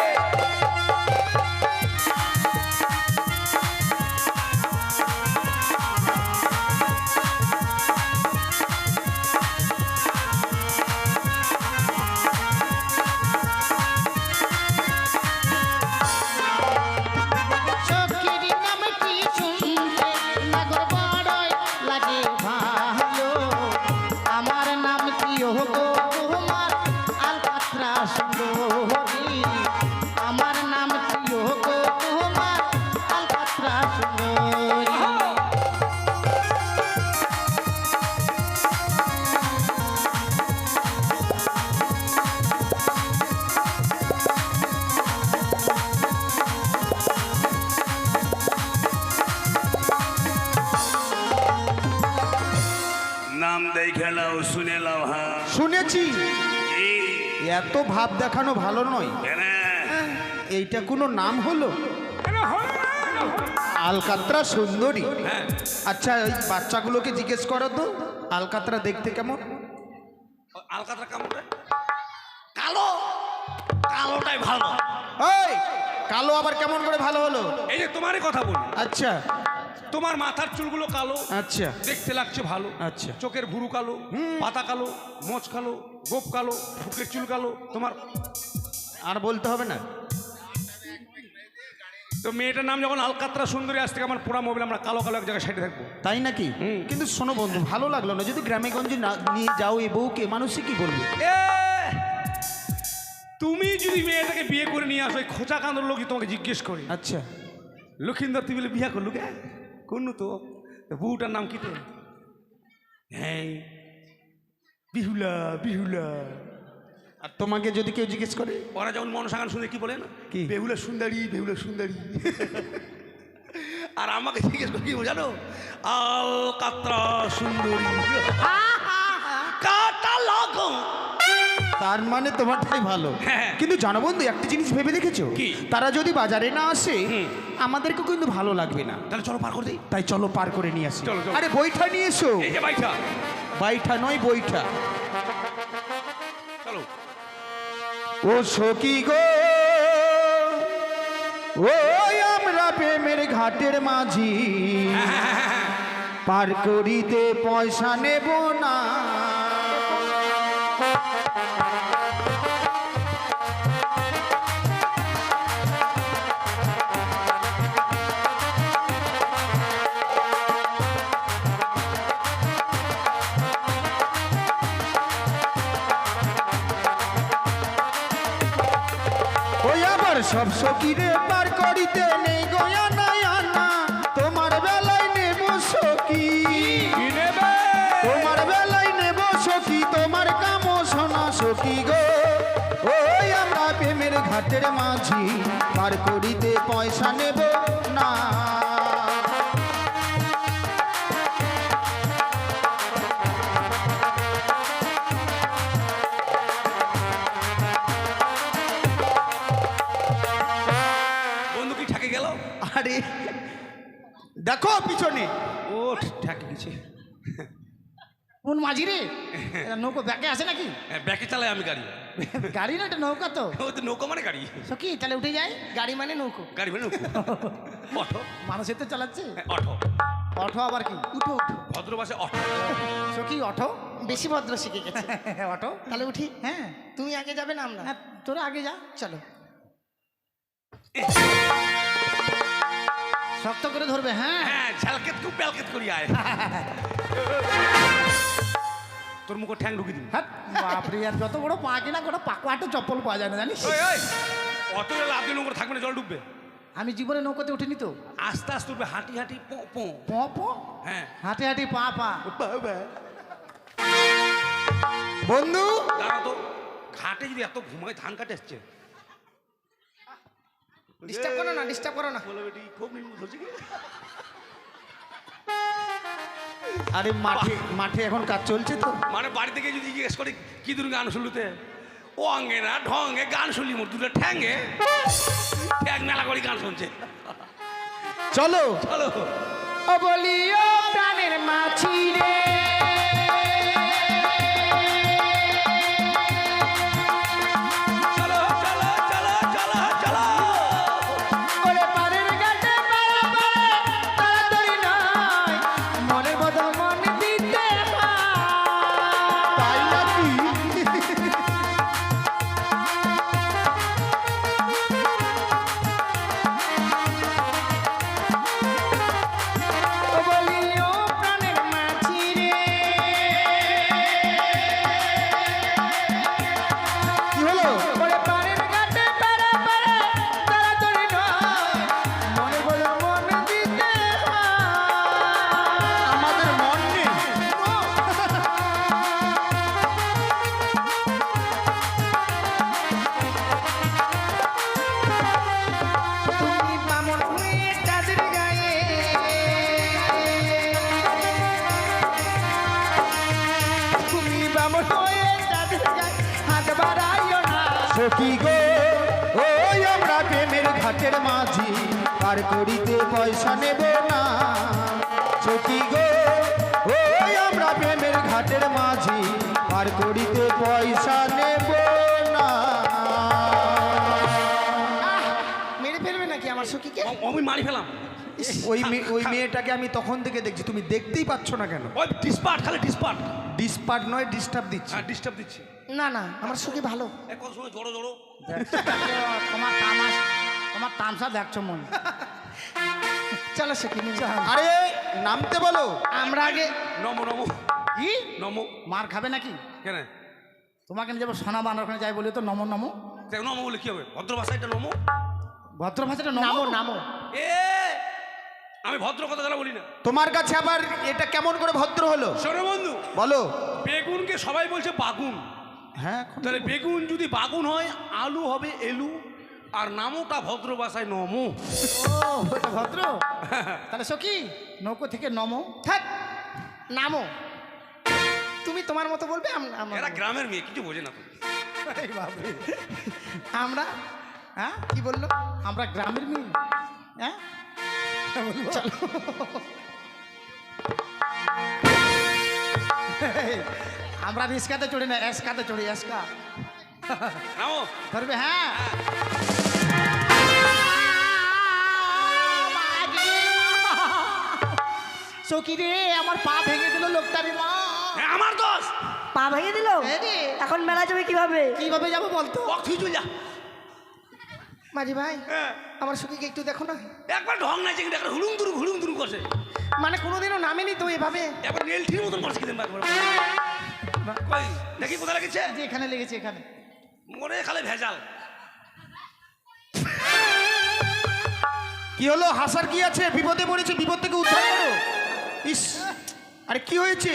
[SPEAKER 1] সখীর নামটি শুনতে নাগর বড়ই লাগে ভালো। আমার নাম কি গো তোমার আলকাতরা সুন্দরী। আমার নাম কি গো তোমার আলকাতরা সুন্দরী।
[SPEAKER 7] নাম দেখে লাও, শুনে লাও। হ্যাঁ
[SPEAKER 3] শুনেছি, এত ভাব দেখানো ভালো নয়। এইটা কোনো নাম হলো? আলকাতরা সুন্দরী? আচ্ছা, এই বাচ্চাগুলোকে জিজ্ঞেস করো তো, আলকাতরা দেখতে কেমন?
[SPEAKER 7] আলকাতরা কেমন রে? কালো, কালোটাই ভালো।
[SPEAKER 3] এই, কালো আবার কেমন করে ভালো হলো?
[SPEAKER 7] এই যে তোমারই কথা বলি,
[SPEAKER 3] আচ্ছা
[SPEAKER 7] তোমার মাথার চুলগুলো কালো,
[SPEAKER 3] আচ্ছা
[SPEAKER 7] দেখতে লাগছে ভালো।
[SPEAKER 3] আচ্ছা।
[SPEAKER 7] চোখের ভুরু কালো, পাতা কালো, মোচ কালো, গোপ কালো, বুকের চুল কালো তোমার।
[SPEAKER 3] আর বলতে হবে না।
[SPEAKER 7] তো মেয়েটার নাম যখন আলকাতরা সুন্দরী, আজ থেকে আমার পুরা মোবাইল আমরা কালো কালো এক জায়গায় সাইডে থাকবো।
[SPEAKER 3] তাই নাকি? কিন্তু শোনো বন্ধু, ভালো লাগলো না যদি গ্রামে গঞ্জে নিয়ে যাও এই বউকে, মানুষে কি বলবে?
[SPEAKER 7] এ, তুমি যদি মেয়েটাকে বিয়ে করে নিয়ে আসো, খোঁচা কান্দর লোক যদি তোমাকে জিজ্ঞেস করে,
[SPEAKER 3] আচ্ছা,
[SPEAKER 7] লক্ষিন্দর তুই বলে বিয়ে করলু কে? কোন তো বউটার নাম কি তো? হ্যাঁ, বিহুলা, বিহুলা।
[SPEAKER 3] আর তোমাকে যদি কেউ জিজ্ঞেস করে?
[SPEAKER 7] ওরা যেমন মনসাগান শুনে কি বলে না,
[SPEAKER 3] কি?
[SPEAKER 7] বেহুলা সুন্দরী, বেহুলা সুন্দরী। আর আমাকে জিজ্ঞেস করে কি জানো, আলকাতরা সুন্দরী। কাটা লাগো
[SPEAKER 3] তার মানে তোমারটাই ভালো।
[SPEAKER 4] হ্যাঁ।
[SPEAKER 3] কিন্তু জানো বন্ধু, একটা জিনিস ভেবে দেখেছো?
[SPEAKER 4] কি?
[SPEAKER 3] তারা যদি বাজারে না আসে আমাদেরকে কিন্তু ভালো লাগবে না।
[SPEAKER 4] তাহলে চলো পার করে দিই।
[SPEAKER 3] তাই চলো পার করে নিয়ে আসি।
[SPEAKER 4] চলো, চলো।
[SPEAKER 3] আরে বইটা নিয়ে এসো।
[SPEAKER 4] এই যে বাইটা,
[SPEAKER 3] বাইটা নয়, বইটা।
[SPEAKER 4] চলো।
[SPEAKER 3] ও সখী গো, ও আমরা প্রেমের ঘাটের মাঝি, পার করিতে পয়সা নেব না। ওই আবার সব সখীরে পার করিতে নেই গয়া না, তোমার বেলায় নেব সখী,
[SPEAKER 4] কি নেবে?
[SPEAKER 3] তোমার বেলায় নেব সখী, তোমার কামো সোনা সখী গো। ওই আমরা প্রেমের ঘাটের মাঝি, পার করিতে পয়সা নেব না।
[SPEAKER 4] বন্ধু কি ঠাকে গেল?
[SPEAKER 3] আরে দেখো পিছনে,
[SPEAKER 4] ও ঠাকে গেছে।
[SPEAKER 5] কোন মাঝি রে? এটা নৌকো ব্যাকে আছে নাকি?
[SPEAKER 4] ব্যাকে চালাই আমি গাড়ি।
[SPEAKER 5] গাড়ি না, এটা নৌকা তো।
[SPEAKER 4] ও তো নৌকা মানে গাড়ি।
[SPEAKER 5] সখী তাহলে উঠে যায়।
[SPEAKER 1] গাড়ি মানে নৌকো।
[SPEAKER 4] গাড়ি মানে নৌকো। অটো।
[SPEAKER 5] মানুষের তো চালাচ্ছে।
[SPEAKER 4] অটো।
[SPEAKER 5] অটো আবার কি?
[SPEAKER 1] উঠো উঠো,
[SPEAKER 4] ভদ্র ভাষায় অটো।
[SPEAKER 5] সখী অটো?
[SPEAKER 1] বেশি ভদ্র শিখে গেছে।
[SPEAKER 5] অটো?
[SPEAKER 1] তাহলে উঠি।
[SPEAKER 5] হ্যাঁ
[SPEAKER 1] তুমি আগে যাবে না আমরা?
[SPEAKER 5] হ্যাঁ, তোরা আগে যা।
[SPEAKER 1] চলো।
[SPEAKER 5] শক্ত করে ধরবে। হ্যাঁ
[SPEAKER 4] হ্যাঁ, ঝালকেত খুব প্যালকেত করি আয়। তোর মুখে ঠ্যাং ঢুকি দিবি।
[SPEAKER 5] হ্যাঁ, বাপরে, আর যত বড় পা কিনা গোটা পাকুয়াটে চপ্পল পাওয়া যায় না জানিস?
[SPEAKER 4] ওই ওই, অত লাভ দিয়ে নৌকো থাকবে না, জল ডুববে।
[SPEAKER 5] আমি জীবনে নৌকাতে উঠিনি তো।
[SPEAKER 4] আস্তে আস্তে উঠবে, হাঁটি হাঁটি পো পো।
[SPEAKER 5] প প
[SPEAKER 4] হ্যাঁ
[SPEAKER 5] হাঁটে হাঁটি পা পা।
[SPEAKER 3] বন্ধু
[SPEAKER 4] দাঁড়া তো, ঘাটে যদি এত ঘুমায় ধান কাটে এসছে।
[SPEAKER 1] ডিস্টার্ব করো না, ডিস্টার্ব করো না।
[SPEAKER 4] বলে বেটি খুব নিম্ন ধরছে কি?
[SPEAKER 3] আরে মাঠে মাঠে এখন কাজ চলছে তো।
[SPEAKER 4] মানে বাড়ি থেকে যদি জিজ্ঞেস করি কি দূর গান শুনলুতে, ও অঙ্গে না ঢঙ্গে গান শুনলি, মোর দুটো ঠ্যাঙ্গে ঠ্যাং মেলা করে গান শুনছে।
[SPEAKER 3] চলো
[SPEAKER 4] চলো।
[SPEAKER 1] ও বলি ও প্রাণের মাছি রে,
[SPEAKER 4] চলো চলো চলো চলো চলো।
[SPEAKER 1] ওরে পারের ঘাটে পারা পারে, তাড়াতাড়ি নয়, মনের বদল মন দিতে হয়।
[SPEAKER 3] তাই নাকি?
[SPEAKER 1] ও বলি ও প্রাণের মাছি রে,
[SPEAKER 3] কি হলো?
[SPEAKER 1] ওরে পারের ঘাটে পারা পারে, তাড়াতাড়ি নয়, মনের বদল মন দিতে হয়।
[SPEAKER 3] আমাদের মন নেই।
[SPEAKER 1] তুমি বামন হয়ে তাদের গায়ে, তুমি বামন হয়ে তাদের গায়ে হাত বাড়াইও না।
[SPEAKER 3] সখী গো, ওই আমরা প্রেমের ঘাটের মাঝি, পার করিতে পয়সা নেব না। সখী গো, ওই আমরা প্রেমের ঘাটের মাঝি, পার করিতে পয়সা নেব না।
[SPEAKER 1] মেরে ফেলবে নাকি আমার সখীকে?
[SPEAKER 4] আমি মারি ফেলাম।
[SPEAKER 3] ওই মেয়েটাকে আমি তখন থেকে দেখছি, তুমি দেখতেই পাচ্ছ না কেন?
[SPEAKER 4] ওই ডিসপার্ট, খালি ডিসপার্ট।
[SPEAKER 3] ডিসপার্ট নয়, ডিস্টার্ব দিচ্ছে।
[SPEAKER 4] হ্যাঁ ডিস্টার্ব দিচ্ছি।
[SPEAKER 1] না না, আমার সখী ভালো।
[SPEAKER 4] কত সময় জড়ো জড়ো।
[SPEAKER 5] তোমার তামসা দেখছো মন।
[SPEAKER 1] চলো সখী নিয়ে যাও।
[SPEAKER 3] আরে নামতে বলো।
[SPEAKER 1] আমরা আগে
[SPEAKER 4] নমো নমো
[SPEAKER 5] কি
[SPEAKER 4] নমো।
[SPEAKER 5] মার খাবে নাকি?
[SPEAKER 4] কেন
[SPEAKER 5] তোমাকে নিয়ে যাবো সোনা বানার ওখানে যাই বলি তো নমো নমো।
[SPEAKER 4] নমো বলে কি হবে? ভদ্র ভাষায় এটা নমো।
[SPEAKER 5] ভদ্র ভাষাটা
[SPEAKER 1] নামো
[SPEAKER 5] নমো।
[SPEAKER 1] নামো।
[SPEAKER 4] এ আমি ভদ্র কথা যারা বলি না।
[SPEAKER 3] তোমার কাছে আবার এটা কেমন করে ভদ্র হলো?
[SPEAKER 4] শোনো বন্ধু,
[SPEAKER 3] বলো।
[SPEAKER 4] বেগুনকে সবাই বলছে বাগুন।
[SPEAKER 3] হ্যাঁ,
[SPEAKER 4] তাহলে বেগুন যদি বাগুন হয়, আলু হবে এলু, আর নামোটা ভদ্র ভাষায় নমো।
[SPEAKER 5] ও ওটা ভদ্র। তাহলে সখী নৌকো থেকে নমো।
[SPEAKER 1] থাক, নামো। তুমি তোমার মতো বলবে
[SPEAKER 7] এরা গ্রামের মেয়ে কিছু বোঝে না তো।
[SPEAKER 1] আমরা হ্যাঁ কি বললো
[SPEAKER 5] আমরা গ্রামের মেয়ে হ্যাঁ
[SPEAKER 1] চলো
[SPEAKER 5] আমরা রিস্কাতে চড়ি না এসকাতে চড়ি এসকা
[SPEAKER 7] নামো।
[SPEAKER 5] ধরবে হ্যাঁ সখী রে আমার পা ভেঙে দিল লোকটারে মা
[SPEAKER 7] হ্যাঁ, আমার দোষ।
[SPEAKER 6] পা ভেঙে দিল
[SPEAKER 5] হ্যাঁ রে।
[SPEAKER 6] এখন মেলা যাবে কিভাবে?
[SPEAKER 5] কিভাবে যাবো বলতো
[SPEAKER 7] বক তুই চল যা।
[SPEAKER 1] মাঝি ভাই
[SPEAKER 7] হ্যাঁ,
[SPEAKER 1] আমার সুখীকে একটু দেখো না
[SPEAKER 7] একবার ঢং নাই কিন্তু একটা হুলুম দুরুম করছে।
[SPEAKER 1] মানে কোনোদিনও নামেনি তো এভাবে
[SPEAKER 7] একবার নেলঠির মতন করছে কিন্তু একবার। কই দেখি কোথায় লেগেছে?
[SPEAKER 5] যে এখানে লেগেছে এখানে
[SPEAKER 7] মনে খালে ভেজাল।
[SPEAKER 3] কি হলো? হাসার কি আছে? বিপদে পড়েছে, বিপদ থেকে উদ্ধার করো। ইস, আরে কি হয়েছে?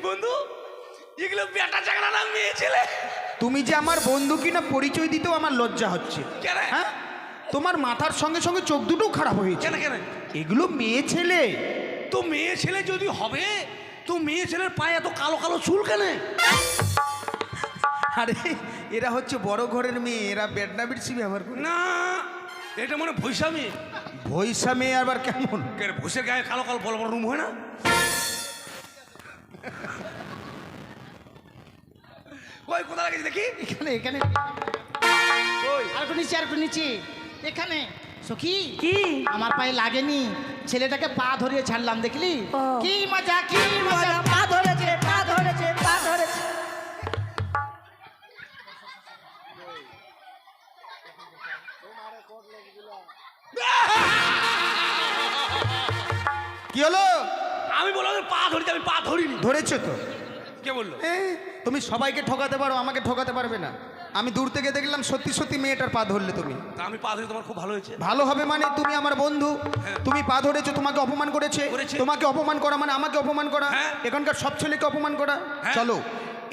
[SPEAKER 7] বন্ধু এগুলো বেটা চাকরা না মেয়ে ছেলে?
[SPEAKER 3] তুমি যে আমার বন্ধু কিনা পরিচয় দিতেও আমার লজ্জা হচ্ছে।
[SPEAKER 7] কেন?
[SPEAKER 3] হ্যাঁ, তোমার মাথার সঙ্গে সঙ্গে চোখ দুটোও খারাপ হয়েছে।
[SPEAKER 7] কেন কেন?
[SPEAKER 3] এগুলো মেয়ে ছেলে।
[SPEAKER 7] তো মেয়ে ছেলে যদি হবে তো মেয়ে ছেলের পায়ে এত কালো কালো চুল কেন?
[SPEAKER 3] আরে এরা হচ্ছে বড় ঘরের মেয়ে, এরা বেডনা বেডসি ব্যবহার করে।
[SPEAKER 7] না এটা মনে ভৈসা মেয়ে।
[SPEAKER 3] ভৈসা মেয়ে আবার কেমন?
[SPEAKER 7] ভৈসের গায়ে কালো কালো বড় বড় রুম হয় না? কই কোথায় লাগেছে দেখি?
[SPEAKER 5] এখানে এখানে আর একটু নিচে আর একটু নিচে এখানে সখী
[SPEAKER 6] কি?
[SPEAKER 5] আমার পায়ে লাগেনি ছেলেটাকে পা ধরিয়ে ছাড়লাম দেখলি
[SPEAKER 6] ও।
[SPEAKER 5] কি মজা কি মজা
[SPEAKER 6] পা ধরেছে, পা ধরেছে, পা ধরেছে।
[SPEAKER 3] কি হলো?
[SPEAKER 7] আমি বললাম পা ধরিতে, আমি পা ধরিনি।
[SPEAKER 3] ধরেছো তো?
[SPEAKER 7] কে বললো?
[SPEAKER 3] তুমি সবাইকে ঠকাতে পারো, আমাকে ঠকাতে পারবে না। আমি দূর থেকে দেখলাম সত্যি সত্যি মেয়েটার পা ধরলে তুমি।
[SPEAKER 7] তা আমি পা ধরি তোমার খুব ভালো হয়েছে।
[SPEAKER 3] ভালো হবে মানে তুমি আমার বন্ধু, তুমি পা ধরেছো, তোমাকে অপমান করেছে।
[SPEAKER 7] করেছে।
[SPEAKER 3] তোমাকে অপমান করা মানে আমাকে অপমান করা,
[SPEAKER 7] হ্যাঁ।
[SPEAKER 3] এখানকার সব ছেলেকে অপমান করা।
[SPEAKER 7] হ্যাঁ।
[SPEAKER 3] চলো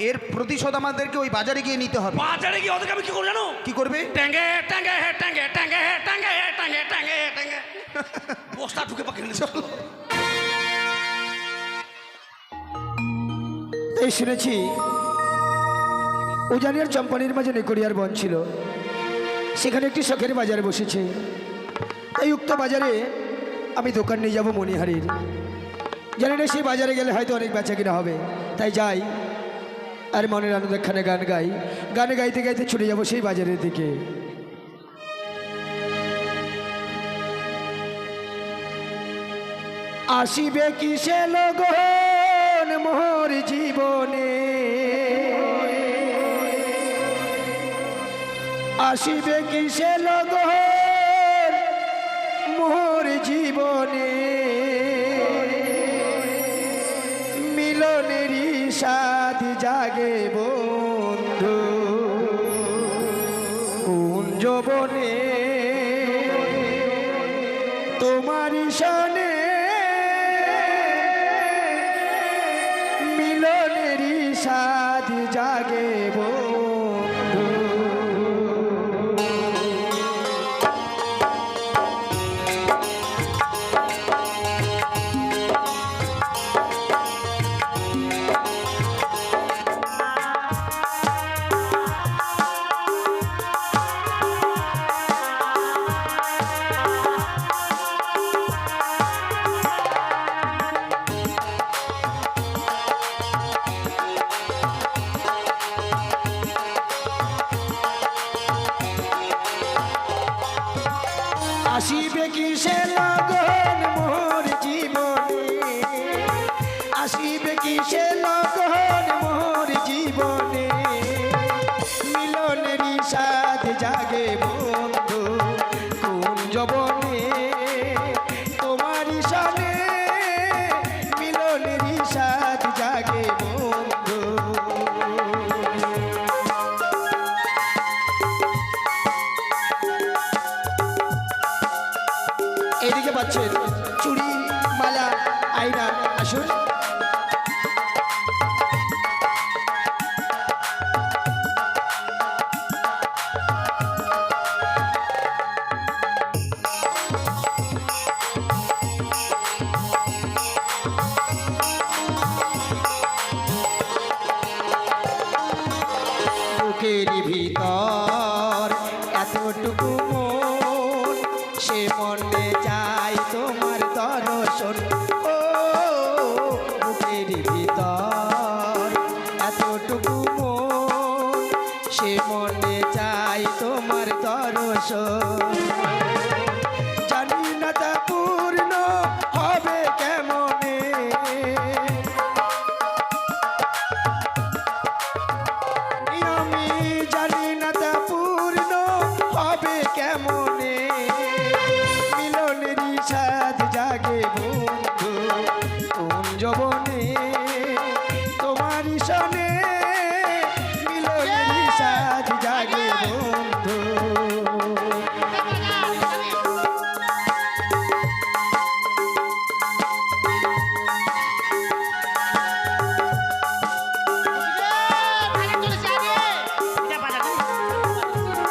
[SPEAKER 3] এর প্রতিশোধ আমাদেরকে ওই বাজারে গিয়ে নিতে হবে।
[SPEAKER 7] বাজারে গিয়ে ওদেরকে আমি কি করবো জানো?
[SPEAKER 3] কি করবে?
[SPEAKER 7] ট্যাঙ্গে ট্যাঙ্গে ট্যাঙ্গে ট্যাঙ্গে ট্যাঙ্গে ট্যাঙ্গে ট্যাঙ্গে ট্যাঙ্গে বস্তা ঢুকে পাখি
[SPEAKER 3] চলো।
[SPEAKER 8] এই শুনেছি উজানিয়ার চম্পানির মাঝে নেকড়িয়ার বন ছিল, সেখানে একটি শখের বাজারে বসেছে। তাই উক্ত বাজারে আমি দোকান নিয়ে যাব মণিহারির। জানি না সেই বাজারে গেলে হয়তো অনেক বেচা কিনা হবে, তাই যাই আর মনের আনন্দখানে গান গাই। গানে গাইতে গাইতে ছুটে যাব সেই বাজারের দিকে। আসিবে কিসে লগন মোর জীবনে, আসিবে কিসে লগন মোর জীবনে, মিলনেরই সাথ জাগে বন্ধু কুঞ্জবনে, তোমারই সনে মিলনেরই সাথ জাগে বন্ধু। আসিবে কিসে লগন মোর জীবনে, আসিবে কিসে লগন মোর জীবনে, মিলনেরই সাথ জাগে বন্ধু কুঞ্জবনে, তোমারই সনে মিলনেরই সাথ জাগে বন্ধু। এইদিকে পাচ্ছেন চুড়ি মালা আয়না, আসুন। ও বুকের ভিতর এতটুকু মন, সে মনে চাই তোমার দর্শন। জানি না তা পূর্ণ হবে কেমনে, আমি জানি না তা পূর্ণ হবে কেমনে, মিলনেরই সাথ জাগে বন্ধু কোন যবনে, তোমারই সনে মিলনেরই সাথ জাগে বন্ধু।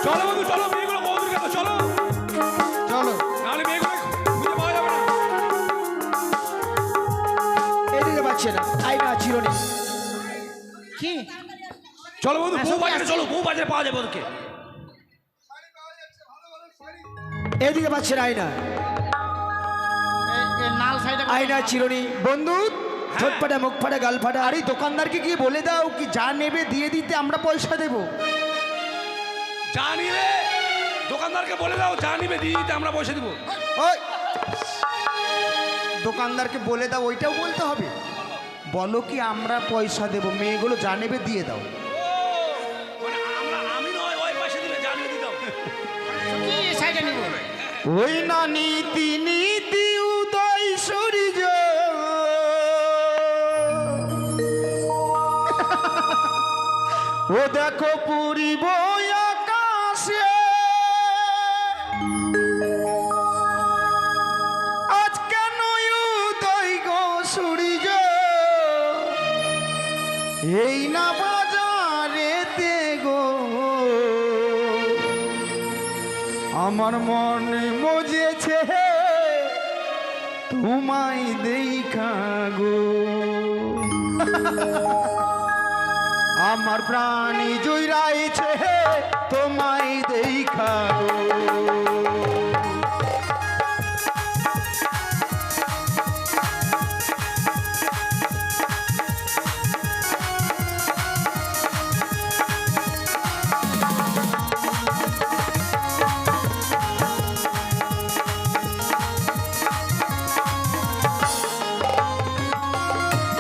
[SPEAKER 4] চলো বন্ধু চলো, মেয়েগুলো বৌদির কাছে চলো,
[SPEAKER 2] চলো
[SPEAKER 4] নাহলে মেয়েগুলো খুঁজে পাওয়া যাবে না।
[SPEAKER 8] এদিকে পাচ্ছে না, আইনা চিরনি।
[SPEAKER 5] কি
[SPEAKER 4] চলো বন্ধু, বউ বাজারে চলো, বউ বাজারে পাওয়া যাবে ওদেরকে।
[SPEAKER 8] এদিকে পাচ্ছে না, আইনা
[SPEAKER 5] নাল সাইডে
[SPEAKER 8] আইনা চিরনি।
[SPEAKER 3] বন্ধু
[SPEAKER 8] ঠোঁট ফাটা, মুখ ফাটা, গাল ফাটা।
[SPEAKER 3] আরে দোকানদারকে গিয়ে বলে দাও কি যা নেবে দিয়ে দিতে, আমরা পয়সা দেবো।
[SPEAKER 4] যা নিবে দোকানদারকে বলে দাও, যা নিবে দিয়ে দিতে আমরা পয়সা দিব।
[SPEAKER 3] ওই দোকানদারকে বলে দাও, ওইটাও বলতে হবে। বলো কি আমরা পয়সা দেবো, মেয়েগুলো যা নেবে দিয়ে দাও।
[SPEAKER 4] মানে আমি নয়, ওই পয়সা দিবে, যা নিবে দিয়ে দাও।
[SPEAKER 5] কি সাইডে নিব?
[SPEAKER 3] ওই না নীতি নীতি উদয় সূর্য, ও দেখো পুরিব আকাশে, আজ কেন উদয় গো সূর্য, এই না বাজারেতে গো, আমার মনে মজেছে তোমায় দেখা গো, আমার প্রাণী জুইরাইছে তোমায় দেখা গো।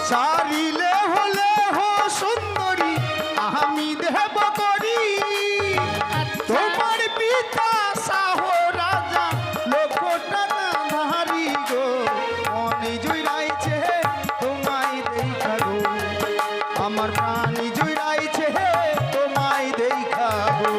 [SPEAKER 3] সারিলে হলে হো সুন্দরী আমি দেব করি, তোমার পিতা সাহ রাজা লোকটা ধারি গো, মনে জুইরাইছে তোমায় দেখা গো, আমার প্রাণী জুইরাইছে তোমায় দেখা গো।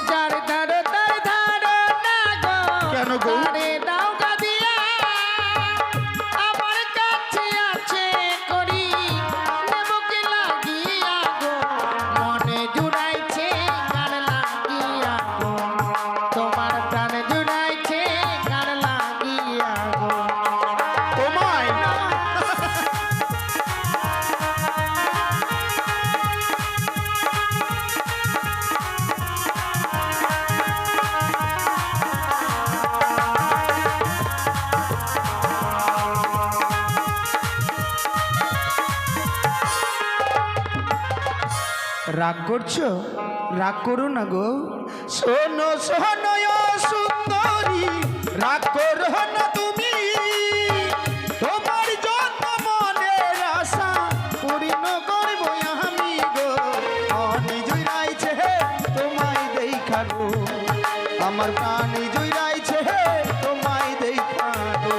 [SPEAKER 1] যার ধারো তার ধারো না গো,
[SPEAKER 3] কেন গো?
[SPEAKER 1] তারে দাও গা দিয়া, আমার কাছে আছে করি, নেব কি লাগিয়া গো, মনে জুড়াইছে কার লাগিয়া গো, তোমার প্রাণ জুড়াইছে কার লাগিয়া গো।
[SPEAKER 3] তোমায় রাগ করছো? রাগ করো না গো, শোনো শোনো ও সুন্দরী, রাগ করো না তুমি, তোমার জন্য মনের আশা পূর্ণ করব আমি গো, মনে জুইরাইছে তোমায় দেখা গো, আমার প্রাণী জুইরাইছে তোমায় দেখা গো।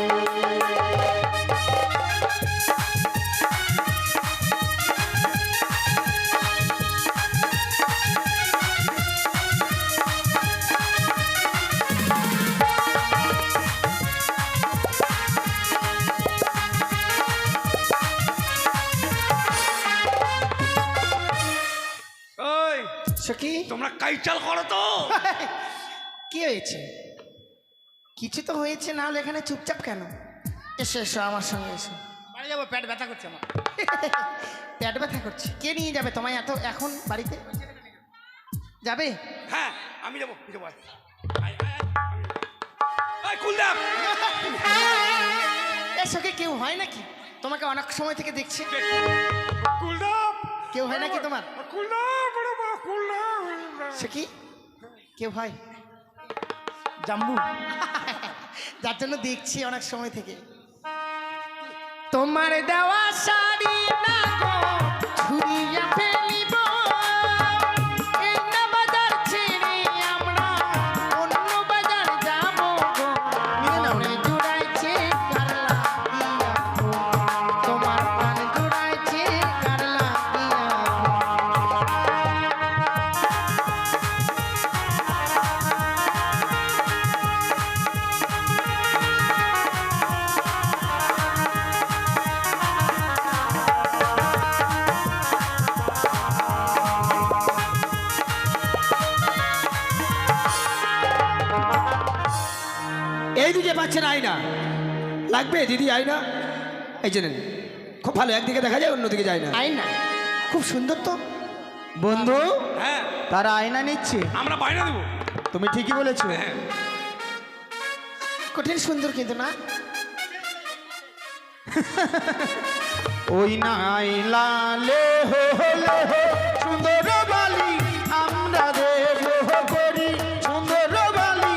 [SPEAKER 4] ওই
[SPEAKER 8] সখী
[SPEAKER 7] তোমরা কাইচাল করো তো।
[SPEAKER 1] কি হয়েছে? কিছু তো হয়েছে, না হলে এখানে চুপচাপ কেন? এসো এসো আমার সঙ্গে এসো।
[SPEAKER 5] বাড়ি যাবো, পেট ব্যথা করছে আমার।
[SPEAKER 1] পেট ব্যথা করছে? কে নিয়ে যাবে তোমায় এত এখন বাড়িতে? যাবে?
[SPEAKER 7] হ্যাঁ আমি যাবো, যাবো। কুলদাম
[SPEAKER 1] এর সঙ্গে কেউ হয় নাকি? তোমাকে অনেক সময় থেকে দেখছি।
[SPEAKER 7] কুলদাম
[SPEAKER 1] কেউ হয় নাকি তোমার? সে কি কেউ হয়?
[SPEAKER 5] জাম্বু।
[SPEAKER 1] যার জন্য দেখছি অনেক সময় থেকে। তোমার দেওয়া শাড়ি না গো ছুঁড়িয়া ফেলিব, এই না বাজার ছেড়ে আমরা অন্য বাজার যাব গো। মনে জুড়াইছে কার লাগিয়া গো, তোমার প্রাণ জুড়াইছে কার লাগিয়া গো।
[SPEAKER 8] এইদিকে পাচ্ছেন আয়না লাগবে দিদি, আয়না এই জন্য খুব ভালো, একদিকে দেখা যায় অন্যদিকে যায় না।
[SPEAKER 1] আয়না খুব সুন্দর তো।
[SPEAKER 3] বন্ধু,
[SPEAKER 7] হ্যাঁ
[SPEAKER 3] তারা আয়না নিচ্ছে।
[SPEAKER 7] আমরা বাইরে দেবো।
[SPEAKER 3] তুমি ঠিকই বলেছো।
[SPEAKER 7] হ্যাঁ
[SPEAKER 1] কঠিন সুন্দর কিন্তু না?
[SPEAKER 3] ওই নাই লালে হলে সুন্দর বালি আমরা দেব করি, সুন্দর বালি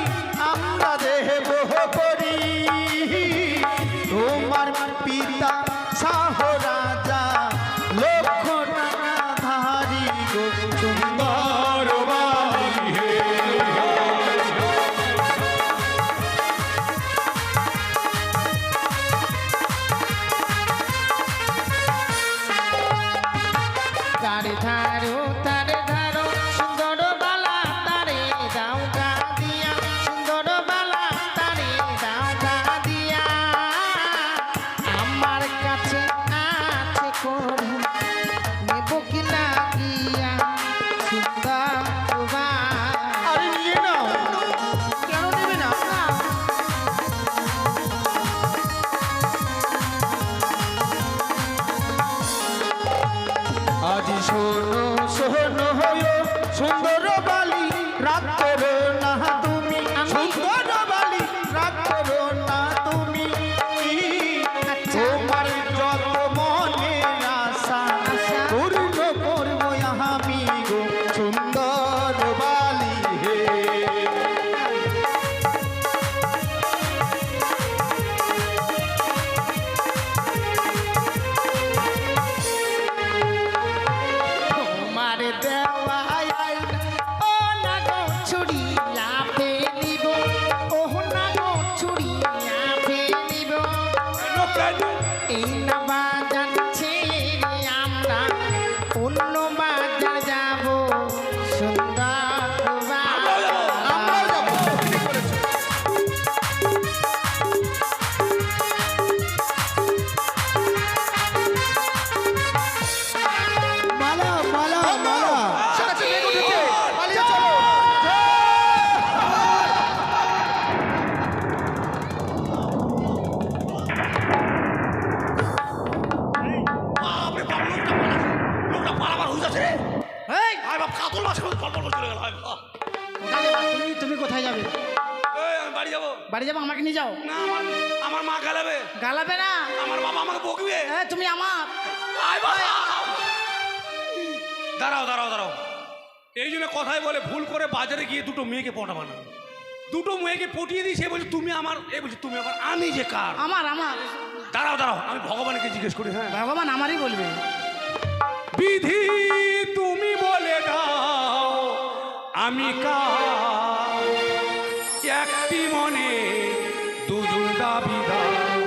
[SPEAKER 3] আমরা দেব করি। তোমার পিতা শাহ রাজা লক্ষ টাকা ধারি গো, সুন্দর বালি হে।
[SPEAKER 1] তারে ধারো তারে ধারো সুন্দর বালা তারে দাও গা দিয়া, সুন্দর বালা তারে দাও গা দিয়া। আমার কাছে আছে করু নেব কি না গিয়া, সুন্দর বালা।
[SPEAKER 3] আরে নিয়ে নাও।
[SPEAKER 1] কেন নেবে না?
[SPEAKER 3] আজ শোনো শোনো হয় সুন্দর বালি রাত করো না তুমি, সুন্দর বালি রাত করো না তুমি। তোমার যত মনে আশা পূর্ণ করবো আমি গো, সুন্দর বালি হে।
[SPEAKER 1] তোমার দেওয়া আয়না ও না গো ছুড়িয়া ফেলিব, ও না গো ছুড়িয়া ফেলিব। এই না বাজার ছেড়ে আমরা অন্য বাজার যাব, সুন্দর বালা।
[SPEAKER 2] আমরাও যাবো, ঠিক বলেছো।
[SPEAKER 8] মালা মালা মালা
[SPEAKER 2] সারাক্ষণ মেঘ উঠেছে, পালিয়ে চলো।
[SPEAKER 7] বাপরে বাপ, লোকটা পালাবার হুঁশ আছে রে।
[SPEAKER 5] এই,
[SPEAKER 7] আয় বাপ, কাতল মাছ ফল ফল চলে গেল। আয় বাপ।
[SPEAKER 5] কোথায় যাবা? তুমি কোথায় যাবে?
[SPEAKER 7] এই, আমি বাড়ি যাবো।
[SPEAKER 5] বাড়ি যাবো, আমাকে নিয়ে যাও।
[SPEAKER 7] না আমার মা গালাবে,
[SPEAKER 5] গালাবে না।
[SPEAKER 7] আমার বাবা আমাকে বকবে।
[SPEAKER 5] তুমি আমার।
[SPEAKER 7] আয় বাবা। দাঁড়াও দাঁড়াও দাঁড়াও, এই জন্য কথাই বলে ভুল করে বাজারে গিয়ে দুটো মেয়েকে পটাবা না। দুটো মেয়েকে পটিয়ে দিই, সে বলছে তুমি আমার, এ বলছে তুমি আমার, আমি যে কার?
[SPEAKER 5] আমার আমার
[SPEAKER 7] দাঁড়াও দাঁড়াও, আমি ভগবানকে জিজ্ঞেস করি। হ্যাঁ
[SPEAKER 5] ভগবান আমারই বলবে।
[SPEAKER 4] বিধি তুমি বলে দাও আমি কার, একটি মনে দুজন দাবিদার।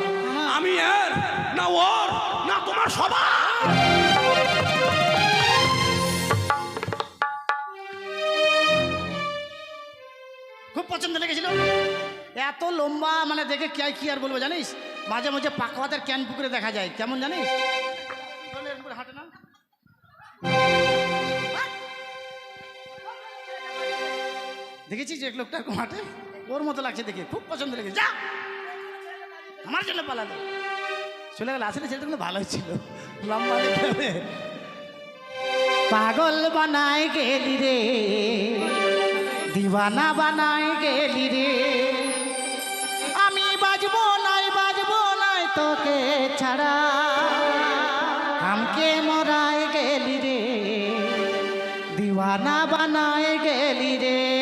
[SPEAKER 4] আমি এর না ওর না তোমার সবার।
[SPEAKER 5] খুব পছন্দ লেগেছিল। এত লম্বা মানে দেখে কি আর বলবো জানিস, মাঝে মাঝে পাকা হাতের ক্যান পুকুরে দেখা যায়, কেমন জানিস? হাঁটে না। দেখেছিস এক লোকটা মাঠে ওর মতো লাগছে দেখে খুব পছন্দ লেগেছে যা আমার জন্য পালালো চলে গেল আসলে সেটা ভালোই ছিল লম্বা দেখে পাগল বানায় গেলি রে দিওয়ানা বানায় গেলি রে আমি বাজবো নাই তোকে ছাড়া আমকে মরায় গেলি রে দিওয়ানা বানায় গেলি রে